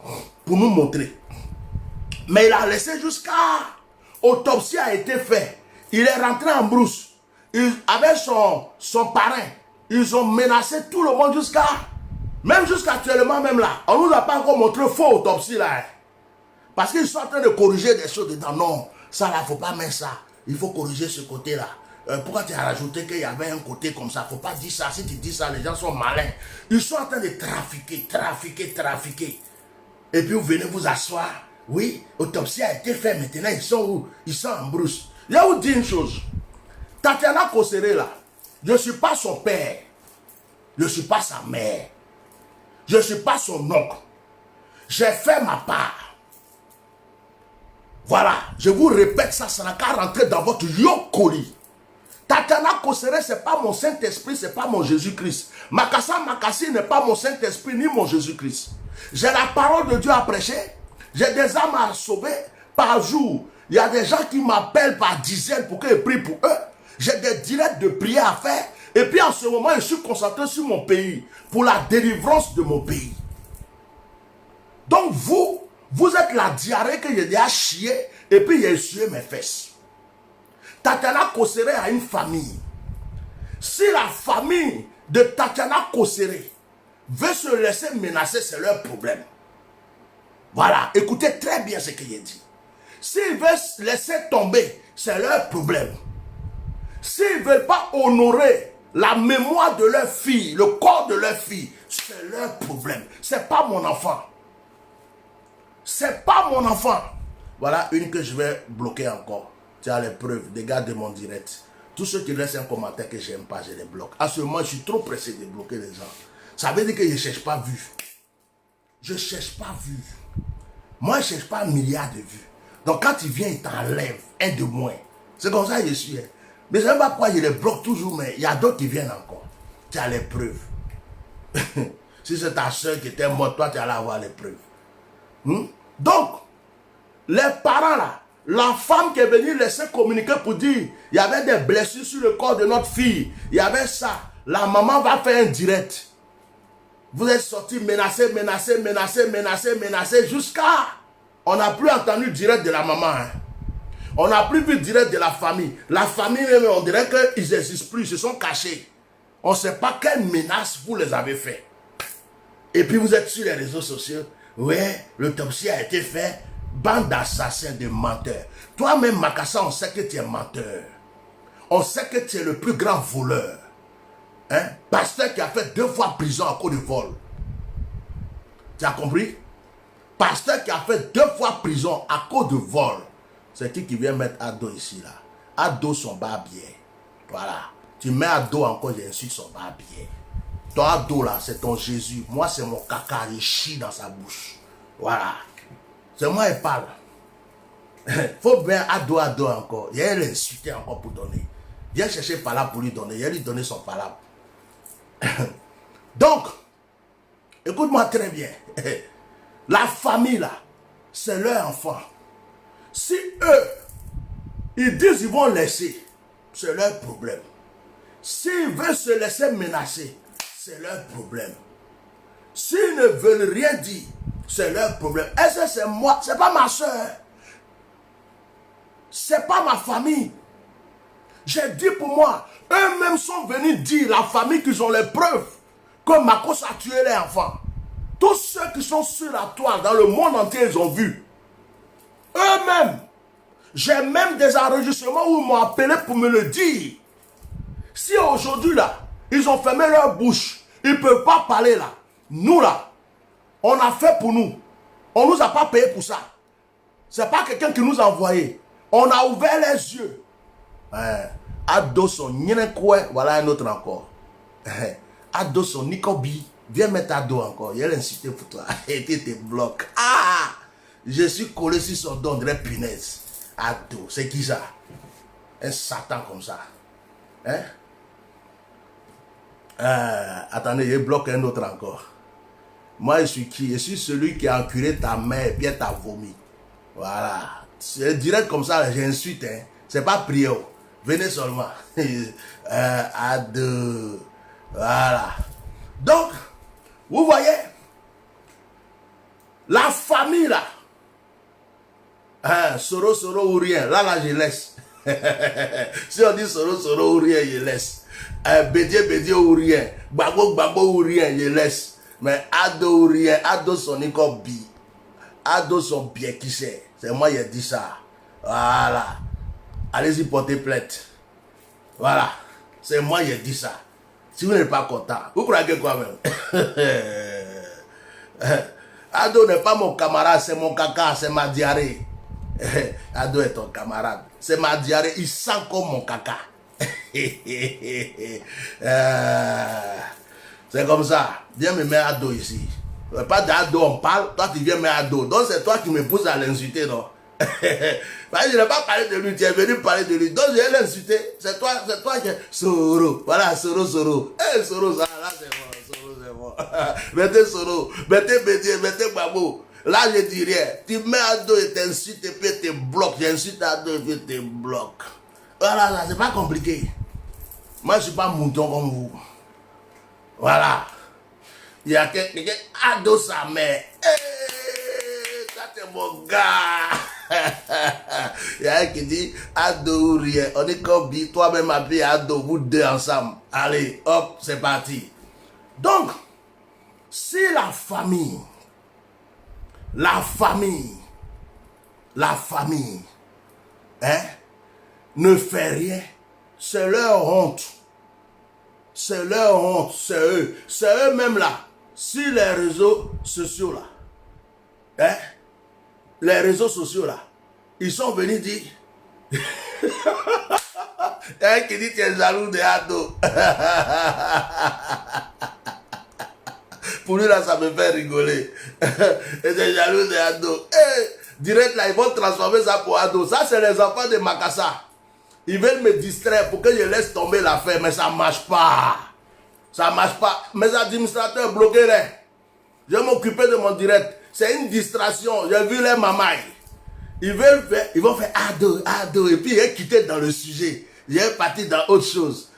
pour nous montrer. Mais il a laissé jusqu'à... Autopsie a été faite. Il est rentré en brousse. Avec son parrain, ils ont menacé tout le monde jusqu'à... Même jusqu'à actuellement, même là, on ne nous a pas encore montré faux autopsie là. Hein. Parce qu'ils sont en train de corriger des choses dedans. Non, ça là, il ne faut pas mettre ça. Il faut corriger ce côté-là. Pourquoi tu as rajouté qu'il y avait un côté comme ça? Il ne faut pas dire ça. Si tu dis ça, les gens sont malins. Ils sont en train de trafiquer. Et puis vous venez vous asseoir. Oui, l'autopsie a été faite. Maintenant, ils sont où? Ils sont en brousse. Je vais vous dire une chose. Tatiana Kosere là, je ne suis pas son père. Je ne suis pas sa mère. Je ne suis pas son oncle. J'ai fait ma part. Voilà, je vous répète ça, ça n'a qu'à rentrer dans votre yokoli. Tatiana Kosere, ce n'est pas mon Saint-Esprit, ce n'est pas mon Jésus-Christ. Makassa Makassi n'est pas mon Saint-Esprit ni mon Jésus-Christ. J'ai la parole de Dieu à prêcher. J'ai des âmes à sauver par jour. Il y a des gens qui m'appellent par dizaines pour que je prie pour eux. J'ai des directs de prière à faire. Et puis en ce moment, je suis concentré sur mon pays, pour la délivrance de mon pays. Donc vous êtes la diarrhée que j'ai déjà chié, et puis j'ai essuyé mes fesses. Tatiana Kosere a une famille. Si la famille de Tatiana Kosere veut se laisser menacer, c'est leur problème. Voilà, écoutez très bien ce que j'ai dit. S'ils veulent se laisser tomber, c'est leur problème. S'ils ne veulent pas honorer la mémoire de leur fille, le corps de leur fille, c'est leur problème. C'est pas mon enfant. C'est pas mon enfant. Voilà une que je vais bloquer encore. Tu as les preuves, des gars de mon direct. Tous ceux qui laissent un commentaire que j'aime pas, je les bloque. À ce moment, je suis trop pressé de bloquer les gens. Ça veut dire que je ne cherche pas vue. Je ne cherche pas vue. Moi, je ne cherche pas un milliard de vues. Donc quand il vient, il t'enlève un de moins. C'est comme ça que je suis. Mais je ne sais pas pourquoi je les bloque toujours, mais il y a d'autres qui viennent encore. Tu as les preuves. Si c'est ta soeur qui était morte, toi tu allais avoir les preuves. Donc, les parents là, la femme qui est venue laisser communiquer pour dire il y avait des blessures sur le corps de notre fille, il y avait ça. La maman va faire un direct. Vous êtes sortis menacés jusqu'à... On n'a plus entendu le direct de la maman. Hein. On n'a plus vu le direct de la famille. La famille, on dirait qu'ils n'existent plus, ils se sont cachés. On ne sait pas quelle menace vous les avez fait. Et puis vous êtes sur les réseaux sociaux. Ouais, l'autopsie a été fait. Bande d'assassins, de menteurs. Toi-même, Makassa, on sait que tu es menteur. On sait que tu es le plus grand voleur. Hein? Pasteur qui a fait 2 fois prison à cause de vol. Tu as compris? Pasteur qui a fait 2 fois prison à cause de vol. C'est qui vient mettre Ado ici là? Ado son barbier. Voilà. Tu mets Ado encore, j'insulte son barbier. Ton Ado là, c'est ton Jésus. Moi, c'est mon caca, il chie dans sa bouche. Voilà. C'est moi qui parle. Faut bien Ado encore. Il y a l'insulter encore pour donner. Viens chercher Pala pour lui donner. Il va lui donner son Pala. Donc, écoute-moi très bien. La famille là, c'est leur enfant. Si eux, ils disent qu'ils vont laisser, c'est leur problème. S'ils veulent se laisser menacer, c'est leur problème. S'ils ne veulent rien dire, c'est leur problème. Est-ce que c'est moi? C'est pas ma soeur. C'est pas ma famille. J'ai dit pour moi, eux-mêmes sont venus dire, la famille, qu'ils ont les preuves que Makos a tué les enfants. Tous ceux qui sont sur la toile, dans le monde entier, ils ont vu. Eux-mêmes. J'ai même des enregistrements où ils m'ont appelé pour me le dire. Si aujourd'hui, là, ils ont fermé leur bouche, ils ne peuvent pas parler là. Nous, là, on a fait pour nous. On ne nous a pas payé pour ça. Ce n'est pas quelqu'un qui nous a envoyé. On a ouvert les yeux. Ado son Nyenekwe, voilà un autre encore. Ado son Nikobi, viens mettre Ado encore. Il a l'incité pour toi. Et tu te bloques. Ah! Je suis collé sur son dos, on dirait punaise. Ado, c'est qui ça? Un Satan comme ça. Hein? Attendez, je bloque un autre encore. Moi, je suis qui? Je suis celui qui a enculé ta mère et puis elle t'a vomi. Voilà. C'est direct comme ça, j'insulte. Hein. C'est pas prière. Venez seulement. À deux. Voilà. Donc, vous voyez, la famille là, Soro ou rien, là je laisse. Si on dit Soro ou rien, je laisse. Bédié ou rien, Gbagbo ou rien, je laisse. Mais Ado ou rien, Ado son bi, Ado son bien qui sait. C'est moi qui ai dit ça. Voilà. Allez-y porter plainte. Voilà. C'est moi qui ai dit ça. Si vous n'êtes pas content, vous croyez que quoi même? Ado n'est pas mon camarade, c'est mon caca, c'est ma diarrhée. Ado est ton camarade. C'est ma diarrhée, il sent comme mon caca. C'est comme ça. Viens me mettre Ado ici. Pas d'Ado, on parle, toi tu viens me mettre Ado. Donc c'est toi qui me pousses à l'insulter, non? Je n'ai pas parlé de lui, tu es venu parler de lui. Donc je vais l'insulter. C'est toi qui es Soro. Voilà, Soro. Soro, ça, là c'est bon. Soro, c'est bon. Mettez Soro, mettez Bédié, mettez Babo. Là je dis rien. Tu mets Ado et t'insultes et puis tu bloques. J'insulte Ado et puis tu bloques. Voilà, là, c'est pas compliqué. Moi je suis pas mouton comme vous. Voilà. Il y a quelqu'un, Ado sa mère. Ça c'est mon gars. Il y a un qui dit Ado ou rien. On est comme toi-même appelé Ado, vous deux ensemble. Allez, hop, c'est parti. Donc, si la famille, hein, ne fait rien, c'est leur honte. C'est leur honte, c'est eux. C'est eux-mêmes là. Si les réseaux sociaux là, hein, les réseaux sociaux là, ils sont venus dire un qui dit tu es jaloux de Ado. Pour lui là ça me fait rigoler. Tu es jaloux de Ado. Direct là ils vont transformer ça pour Ado. Ça c'est les enfants de Makassa. Ils veulent me distraire pour que je laisse tomber l'affaire, mais ça ne marche pas. Ça ne marche pas. Mes administrateurs bloqueraient. Je vais m'occuper de mon direct. C'est une distraction. J'ai vu les mamailles. Ils vont faire Ado, et puis ils quitter dans le sujet. Ils sont partis dans autre chose.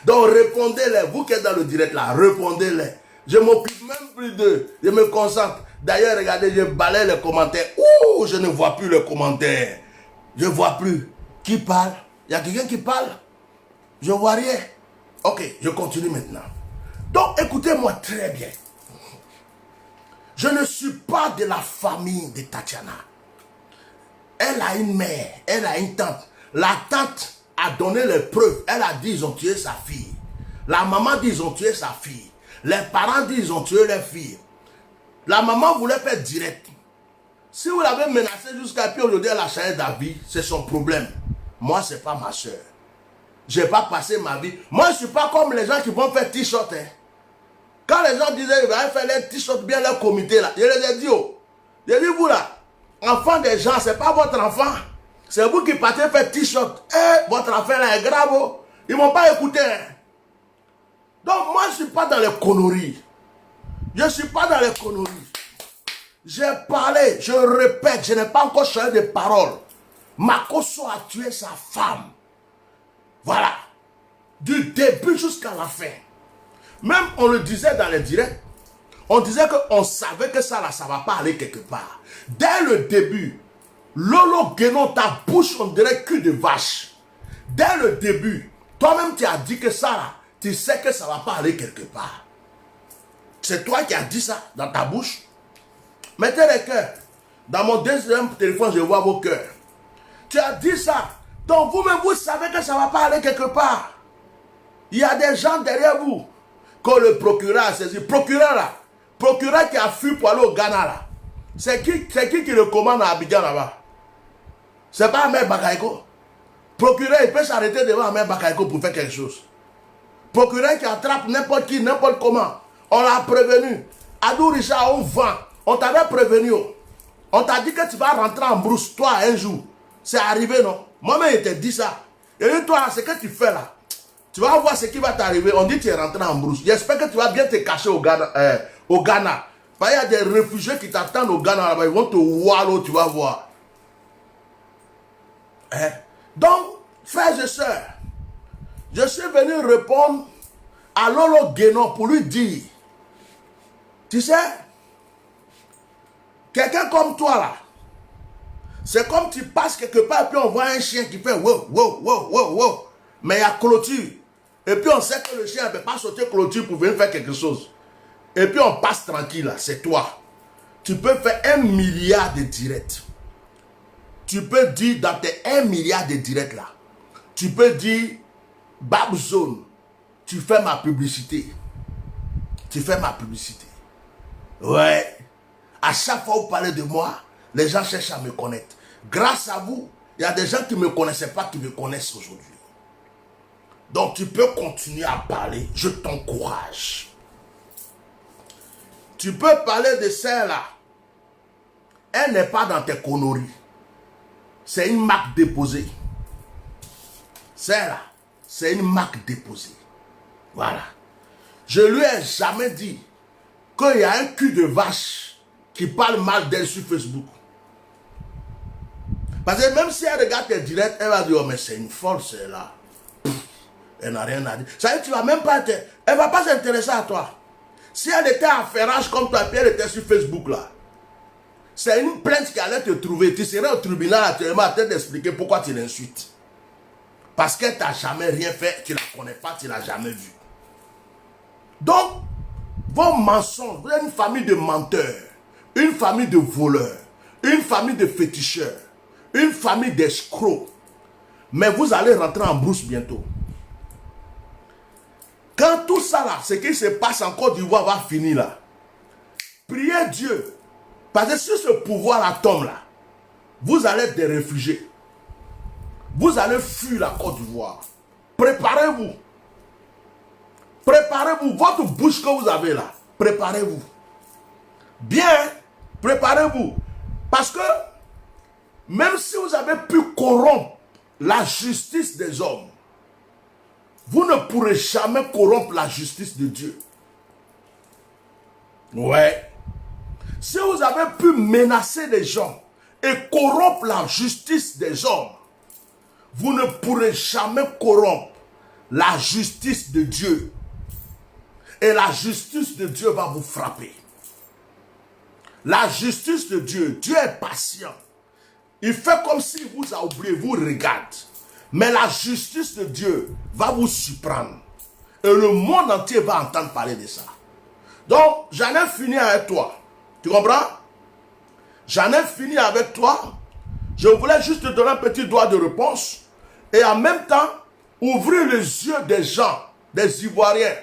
Donc répondez-les. Vous qui êtes dans le direct là, répondez-les. Je m'occupe même plus d'eux. Je me concentre. D'ailleurs, regardez, je balaye les commentaires. Ouh, je ne vois plus les commentaires. Je ne vois plus. Qui parle? Il y a quelqu'un qui parle? Je ne vois rien. Ok, je continue maintenant. Donc, écoutez-moi très bien. Je ne suis pas de la famille de Tatiana. Elle a une mère, elle a une tante. La tante a donné les preuves. Elle a dit ils ont tué sa fille. La maman dit ils ont tué sa fille. Les parents disent ils ont tué leur fille. La maman voulait faire direct. Si vous l'avez menacée jusqu'à puis aujourd'hui elle a changé d'avis, c'est son problème. Moi, ce n'est pas ma soeur. Je n'ai pas passé ma vie. Moi, je ne suis pas comme les gens qui vont faire t-shirt. Hein. Quand les gens disaient qu'ils vont faire les t-shirts bien leur comité, là, je les ai dit, oh, j'ai dit, vous là, enfant des gens, ce n'est pas votre enfant. C'est vous qui partez faire t-shirt. Votre affaire là est grave. Oh. Ils ne m'ont pas écouté. Hein. Donc, moi, je ne suis pas dans les conneries. Je ne suis pas dans les conneries. J'ai parlé, je répète, je n'ai pas encore changé de parole. Makosso a tué sa femme. Voilà. Du début jusqu'à la fin. Même on le disait dans les directs. On disait qu'on savait que ça là, ça ne va pas aller quelque part. Dès le début, Lolo Guénon, ta bouche on dirait cul de vache. Dès le début, toi-même tu as dit que ça là, tu sais que ça ne va pas aller quelque part. C'est toi qui as dit ça dans ta bouche. Mettez les cœurs. Dans mon deuxième téléphone, je vois vos cœurs. Tu as dit ça. Donc vous-même, vous savez que ça ne va pas aller quelque part. Il y a des gens derrière vous. Que le procureur a saisi. Procureur là. Procureur qui a fui pour aller au Ghana là. C'est qui le commande à Abidjan là-bas? C'est pas Ahmed Bakaïko. Procureur, il peut s'arrêter devant Ahmed Bakaïko pour faire quelque chose. Procureur qui attrape n'importe qui, n'importe comment. On l'a prévenu. Adou Richard, on vend. On t'avait prévenu. On t'a dit que tu vas rentrer en brousse, toi, un jour. C'est arrivé, non? Moi-même, il t'a dit ça. Et toi, c'est que tu fais là. Tu vas voir ce qui va t'arriver. On dit que tu es rentré en brousse. J'espère que tu vas bien te cacher au Ghana. Il y a des réfugiés qui t'attendent au Ghana là-bas. Ils vont te wallow, tu vas voir. Donc, frères et sœurs, je suis venu répondre à Lolo Guénon pour lui dire, tu sais, quelqu'un comme toi là, c'est comme tu passes quelque part et puis on voit un chien qui fait wow, wow, wow, wow, wow. Mais il y a clôture. Et puis on sait que le chien ne peut pas sauter clôture pour venir faire quelque chose. Et puis on passe tranquille là, c'est toi. Tu peux faire 1 milliard de directs. Tu peux dire dans tes 1 milliard de directs là, tu peux dire, Babzone, tu fais ma publicité. Tu fais ma publicité. Ouais. À chaque fois que vous parlez de moi, les gens cherchent à me connaître. Grâce à vous, il y a des gens qui ne me connaissaient pas qui me connaissent aujourd'hui. Donc tu peux continuer à parler. Je t'encourage. Tu peux parler de celle-là. Elle n'est pas dans tes conneries. C'est une marque déposée. Celle-là, c'est une marque déposée. Voilà. Je lui ai jamais dit qu'il y a un cul de vache qui parle mal d'elle sur Facebook. Parce que même si elle regarde tes directs, elle va dire, oh mais c'est une folle celle-là. Elle n'a rien à dire. Ça veut dire, tu vas même pas être... Elle va pas s'intéresser à toi. Si elle était à Ferrage comme toi, puis elle était sur Facebook là, c'est une plainte qui allait te trouver. Tu serais au tribunal actuellement à t'expliquer pourquoi tu l'insultes. Parce qu'elle t'a jamais rien fait, tu ne la connais pas, tu ne l'as jamais vue. Donc, vos mensonges, vous êtes une famille de menteurs, une famille de voleurs, une famille de féticheurs, une famille d'escrocs. Mais vous allez rentrer en brousse bientôt. Quand tout ça là, ce qui se passe en Côte d'Ivoire va finir là, priez Dieu. Parce que si ce pouvoir là tombe là, vous allez être des réfugiés. Vous allez fuir la Côte d'Ivoire. Préparez-vous. Préparez-vous. Votre bouche que vous avez là, préparez-vous. Bien, préparez-vous. Parce que même si vous avez pu corrompre la justice des hommes, vous ne pourrez jamais corrompre la justice de Dieu. Ouais. Si vous avez pu menacer les gens et corrompre la justice des hommes, vous ne pourrez jamais corrompre la justice de Dieu. Et la justice de Dieu va vous frapper. La justice de Dieu, Dieu est patient. Il fait comme s'il vous a oublié, vous regarde. Mais la justice de Dieu va vous surprendre. Et le monde entier va entendre parler de ça. Donc, j'en ai fini avec toi. Tu comprends? J'en ai fini avec toi. Je voulais juste te donner un petit doigt de réponse. Et en même temps, ouvrir les yeux des gens, des Ivoiriens.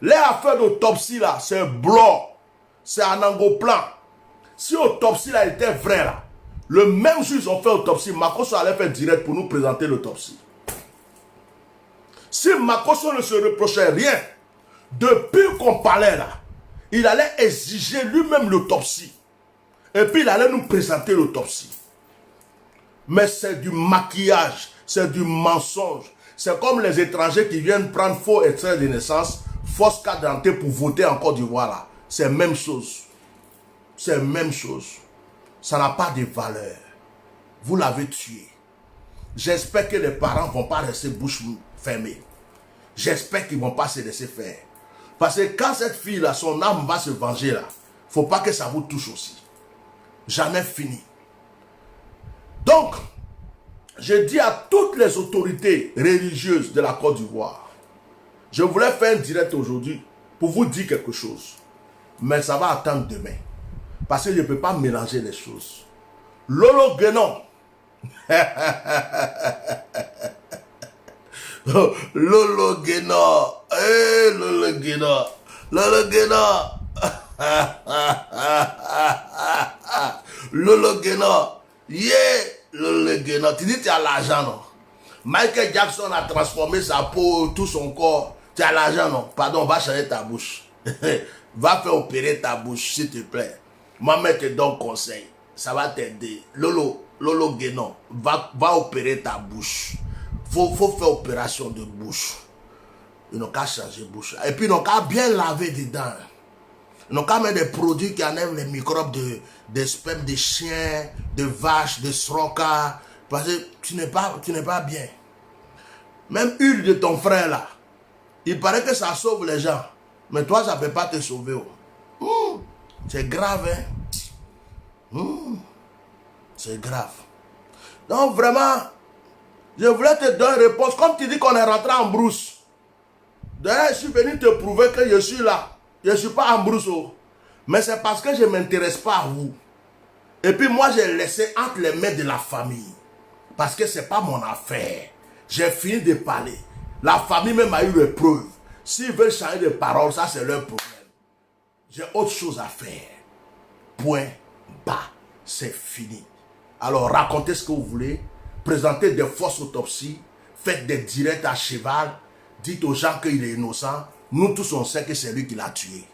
Les affaires d'autopsie là, c'est blanc. C'est un angoplan. Si l'autopsie là était vrai là, le même jour ils ont fait l'autopsie, Makosso allait faire direct pour nous présenter l'autopsie. Si Makosso ne se reprochait rien, depuis qu'on parlait là, il allait exiger lui-même l'autopsie. Et puis il allait nous présenter l'autopsie. Mais c'est du maquillage, c'est du mensonge. C'est comme les étrangers qui viennent prendre faux extrait de naissance, fausse carte d'identité pour voter en Côte d'Ivoire là. C'est la même chose. C'est la même chose. Ça n'a pas de valeur. Vous l'avez tué. J'espère que les parents ne vont pas rester bouche fermée. J'espère qu'ils ne vont pas se laisser faire. Parce que quand cette fille-là, son âme va se venger là, il ne faut pas que ça vous touche aussi. J'en ai fini. Donc, je dis à toutes les autorités religieuses de la Côte d'Ivoire, je voulais faire un direct aujourd'hui pour vous dire quelque chose. Mais ça va attendre demain. Parce que je ne peux pas mélanger les choses. Lolo Guénon. Lolo Guénon. Hey, Lolo Guénon. Lolo Guénon. Lolo Guénon. Yeah, Lolo Guénon. Tu dis que tu as l'argent, non? Michael Jackson a transformé sa peau, tout son corps. Tu as l'argent, non? Pardon, va changer ta bouche. Va faire opérer ta bouche, s'il te plaît. Moi, te donne conseil. Ça va t'aider. Lolo Guénon, va opérer ta bouche. Faut faire opération de bouche. Ils n'ont qu'à changer bouche. Et puis ils n'ont qu'à bien laver dedans. Ils n'ont qu'à mettre des produits qui enlèvent les microbes des spermes de chiens, de vaches, de sroca. Parce que tu n'es pas bien. Même huile de ton frère là. Il paraît que ça sauve les gens. Mais toi, ça ne peut pas te sauver. C'est grave, hein? C'est grave. Donc vraiment, je voulais te donner une réponse. Comme tu dis qu'on est rentré en brousse. D'ailleurs, je suis venu te prouver que je suis là. Je ne suis pas en brousse. Mais c'est parce que je ne m'intéresse pas à vous. Et puis moi, j'ai laissé entre les mains de la famille. Parce que ce n'est pas mon affaire. J'ai fini de parler. La famille même a eu les preuves. S'ils veulent changer de parole, ça c'est leur problème. J'ai autre chose à faire. Point bas. C'est fini. Alors racontez ce que vous voulez. Présentez des fausses autopsies. Faites des directs à cheval. Dites aux gens qu'il est innocent. Nous tous on sait que c'est lui qui l'a tué.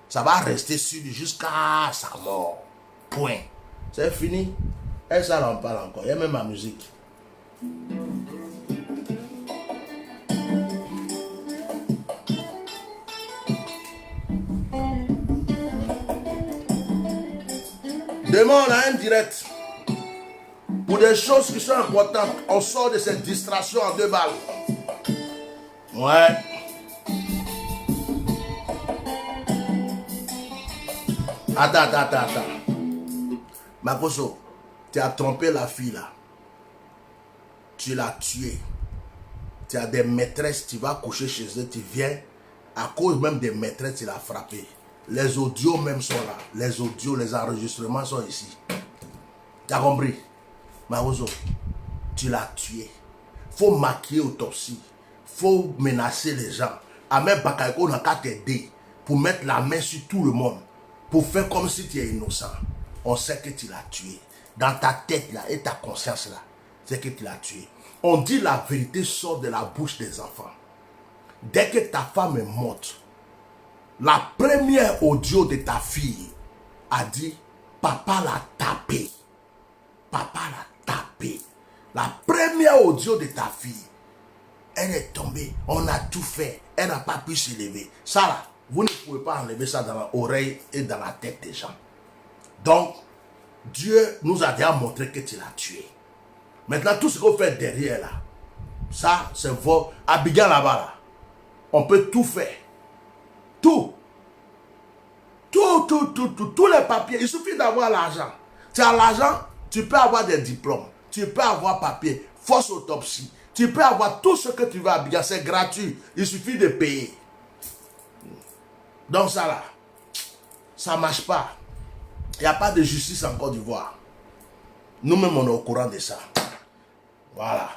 Ça va rester sur lui jusqu'à sa mort. Point. C'est fini. Et ça en parle encore. Il y a même ma musique. Demain, on a un direct. Pour des choses qui sont importantes, on sort de cette distraction en 2 balles. Ouais. Attends. Makoso, tu as trompé la fille là. Tu l'as tuée. Tu as des maîtresses, tu vas coucher chez eux, tu viens. À cause même des maîtresses, tu l'as frappé. Les audios même sont là. Les audios, les enregistrements sont ici. Tu as compris? Makoso, tu l'as tué. Faut maquiller autopsie. Faut menacer les gens. Ahmed Bakayoko n'a qu'à t'aider pour mettre la main sur tout le monde. Pour faire comme si tu es innocent. On sait que tu l'as tué. Dans ta tête là et ta conscience là, c'est que tu l'as tué. On dit la vérité sort de la bouche des enfants. Dès que ta femme est morte, la première audio de ta fille a dit papa l'a tapé. Papa l'a tapé. La première audio de ta fille, elle est tombée. On a tout fait. Elle n'a pas pu se lever. Ça là, vous ne pouvez pas enlever ça dans l'oreille et dans la tête des gens. Donc, Dieu nous a déjà montré que tu l'as tué. Maintenant, tout ce qu'on fait derrière là, ça, c'est votre Abigail là-bas là. On peut tout faire. Tout. Tous les papiers. Il suffit d'avoir l'argent. Tu as l'argent, tu peux avoir des diplômes. Tu peux avoir papier, fausse autopsie. Tu peux avoir tout ce que tu veux à Abigail. C'est gratuit. Il suffit de payer. Donc ça là, ça ne marche pas. Il n'y a pas de justice en Côte d'Ivoire. Nous-mêmes, on est au courant de ça. Voilà.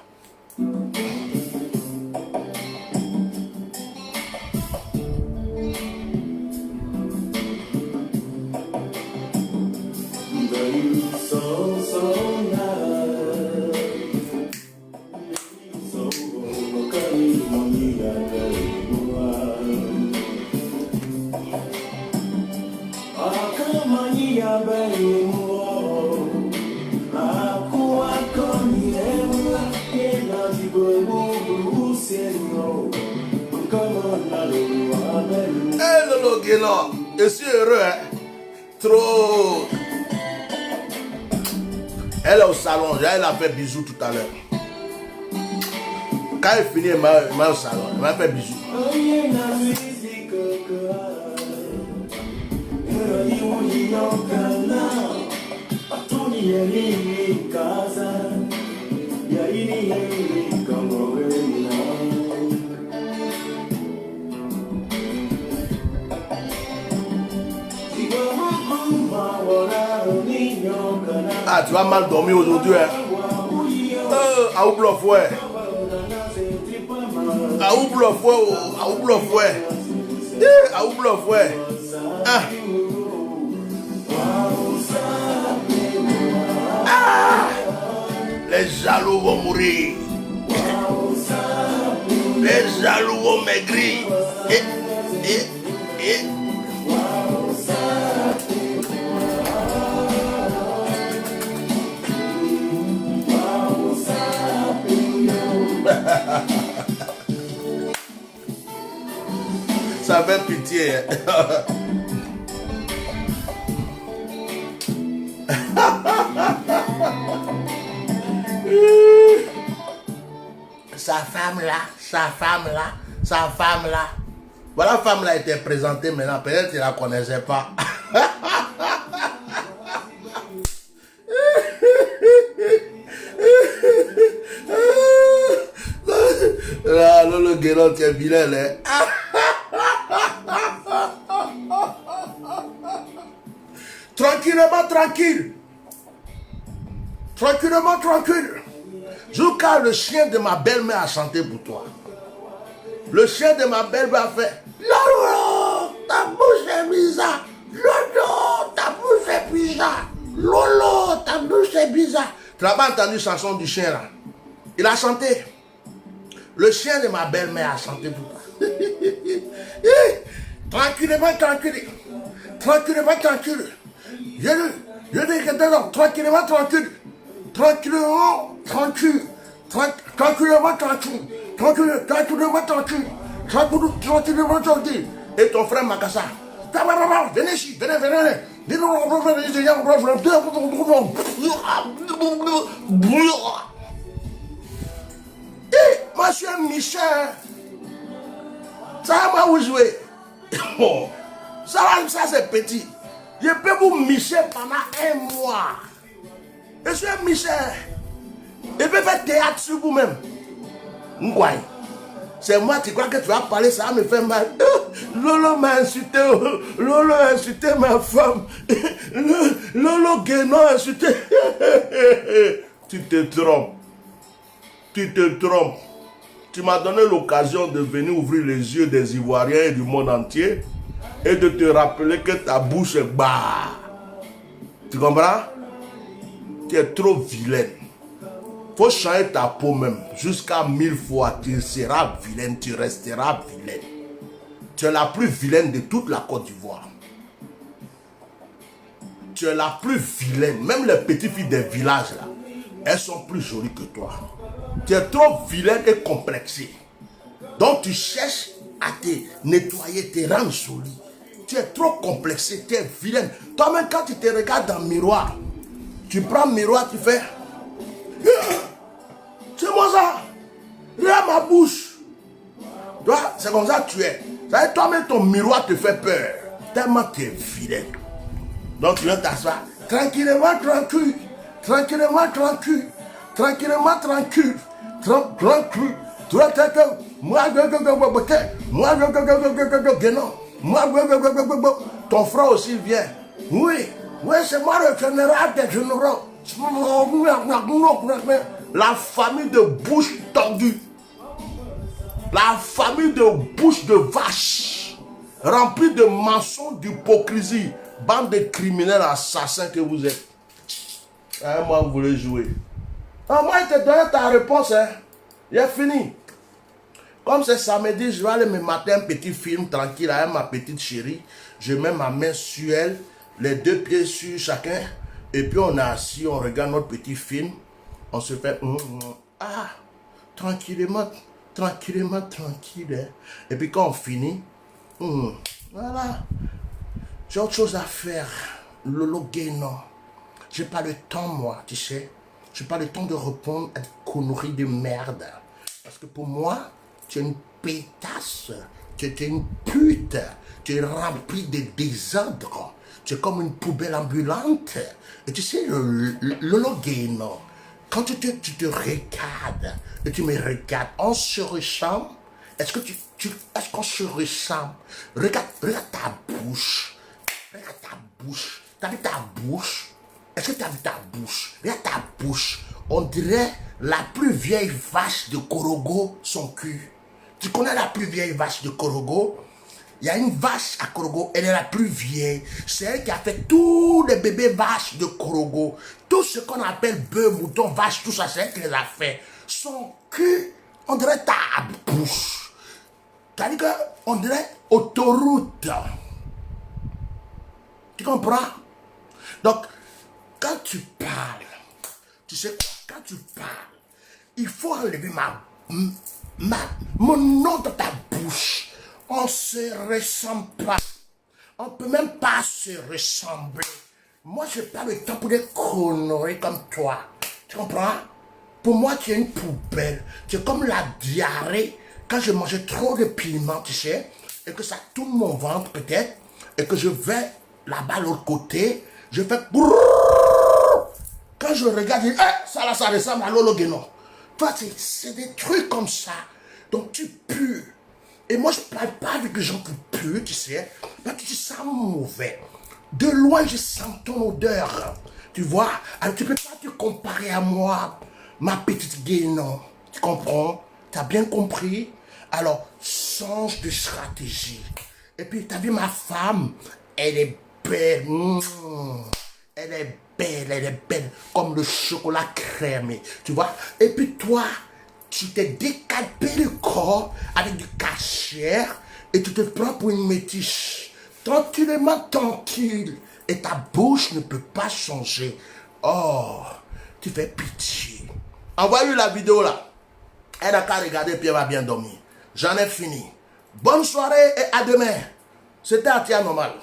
Non, je suis heureux, hein? Trop. Elle est au salon, elle a fait bisous tout à l'heure. Quand elle finit, elle m'a au salon, elle m'a fait bisous. Ah, tu vas mal dormir aujourd'hui, hein? Aoublof, ouais. Aoublof, ouais. Aoublof, ouais. Aoublof, ouais. Ah. Ah. Les jaloux vont mourir. Les jaloux vont maigrir. avait pitié. Sa femme là. Voilà, la femme là était présentée maintenant. Peut-être qu'il ne la connaissait pas. Là, le guénon, tu es vilain, hein? Tranquillement, tranquille. Tranquillement, tranquille. Jusqu'à le chien de ma belle-mère a chanté pour toi. Le chien de ma belle-mère a fait Lolo, ta bouche est bizarre. Lolo, ta bouche est bizarre. Lolo, ta bouche est bizarre. Tu n'as pas entendu la chanson du chien là? Il a chanté. Le chien de ma belle-mère a chanté pour toi. Tranquillement, tranquille. Tranquillement, tranquille. Je dis que tranquillement, tranquille. Tranquillement, tranquille. Tranquillement, tranquille. Tranquillement, tranquille. Tranquillement, tranquille. Et ton frère Makassa. Venez ici, venez. Monsieur Michel, ça va vous jouer. Ça c'est petit. Je peux vous micher pendant un mois. Monsieur Michel, je peux faire théâtre sur vous-même. Ngouaï. C'est moi, tu crois que tu vas parler, ça va me faire mal. Lolo m'a insulté, Lolo a insulté ma femme. Lolo Guénon a insulté. Tu te trompes. Tu te trompes. Tu m'as donné l'occasion de venir ouvrir les yeux des Ivoiriens et du monde entier et de te rappeler que ta bouche est bas. Tu comprends? Tu es trop vilaine. Faut changer ta peau même. Jusqu'à 1000 fois, tu seras vilaine, tu resteras vilaine. Tu es la plus vilaine de toute la Côte d'Ivoire. Tu es la plus vilaine. Même les petites filles des villages là, elles sont plus jolies que toi. Tu es trop vilaine et complexée. Donc tu cherches à te nettoyer, te rendre jolie. Tu es trop complexée, tu es vilaine. Toi-même quand tu te regardes dans le miroir, tu prends le miroir, tu fais... C'est moi ça. Regarde ma bouche. C'est comme ça que tu es. Toi-même ton miroir te fait peur. Tellement tu es vilaine. Donc tu viens t'asseoir. Tranquillement, tranquille. Tranquillement, tranquille. Tranquillement, tranquille. Tranquille. Moi, ton frère aussi vient. Oui, c'est moi le général des généraux. La famille de bouche tordue. La famille de bouche de vache. Remplie de mensonges, d'hypocrisie. Bande de criminels assassins que vous êtes. Moi, vous voulez jouer. Moi, je te donne ta réponse. J'ai fini. Comme c'est samedi, je vais aller me mater un petit film tranquille avec ma petite chérie. Je mets ma main sur elle, les deux pieds sur chacun. Et puis on est assis, on regarde notre petit film. On se fait... tranquillement, tranquille. Hein. Et puis quand on finit, voilà. J'ai autre chose à faire. Lolo Guénon. J'ai pas le temps, moi, tu sais. J'ai pas le temps de répondre à des conneries de merde. Parce que pour moi, tu es une pétasse. Tu es une pute. Tu es rempli de désordre. Tu es comme une poubelle ambulante. Et tu sais, Lolo Guénon, quand tu te regardes, et tu me regardes, on se ressemble. Est-ce qu'on se ressemble? Regarde ta bouche. Regarde ta bouche. T'as vu ta bouche? Est-ce que tu as vu ta bouche? Regarde ta bouche. On dirait la plus vieille vache de Korogo, son cul. Tu connais la plus vieille vache de Korogo? Il y a une vache à Korogo, elle est la plus vieille. C'est elle qui a fait tous les bébés vaches de Korogo. Tout ce qu'on appelle bœuf, mouton, vache, tout ça, c'est elle qui les a fait. Son cul, on dirait ta bouche. C'est-à-dire qu'on dirait autoroute. Tu comprends? Donc, quand tu parles, tu sais quoi? Quand tu parles, il faut enlever mon nom de ta bouche. On ne se ressemble pas. On ne peut même pas se ressembler. Moi, je n'ai pas le temps pour des conneries comme toi. Tu comprends? Pour moi, tu es une poubelle. Tu es comme la diarrhée. Quand je mangeais trop de piment, tu sais, et que ça tourne mon ventre peut-être, et que je vais là-bas l'autre côté, je fais... Quand je regarde, je dis, ça là, ça ressemble à Lolo Guénon. Toi, c'est des trucs comme ça. Donc, tu pues. Et moi, je ne parle pas avec les gens qui puent, tu sais. Parce que tu sens mauvais. De loin, je sens ton odeur. Tu vois? Alors, tu ne peux pas te comparer à moi, ma petite Guénon. Tu comprends? Tu as bien compris? Alors, change de stratégie. Et puis, tu as vu ma femme? Elle est belle. Elle est belle comme le chocolat crémé, tu vois. Et puis toi, tu t'es décalpé le corps avec du cachet et tu te prends pour une métiche. Tranquillement, tranquille. Et ta bouche ne peut pas changer. Oh, tu fais pitié. Envoie-lui la vidéo là. Elle n'a qu'à regarder puis elle va bien dormir. J'en ai fini. Bonne soirée et à demain. C'était un tir normal.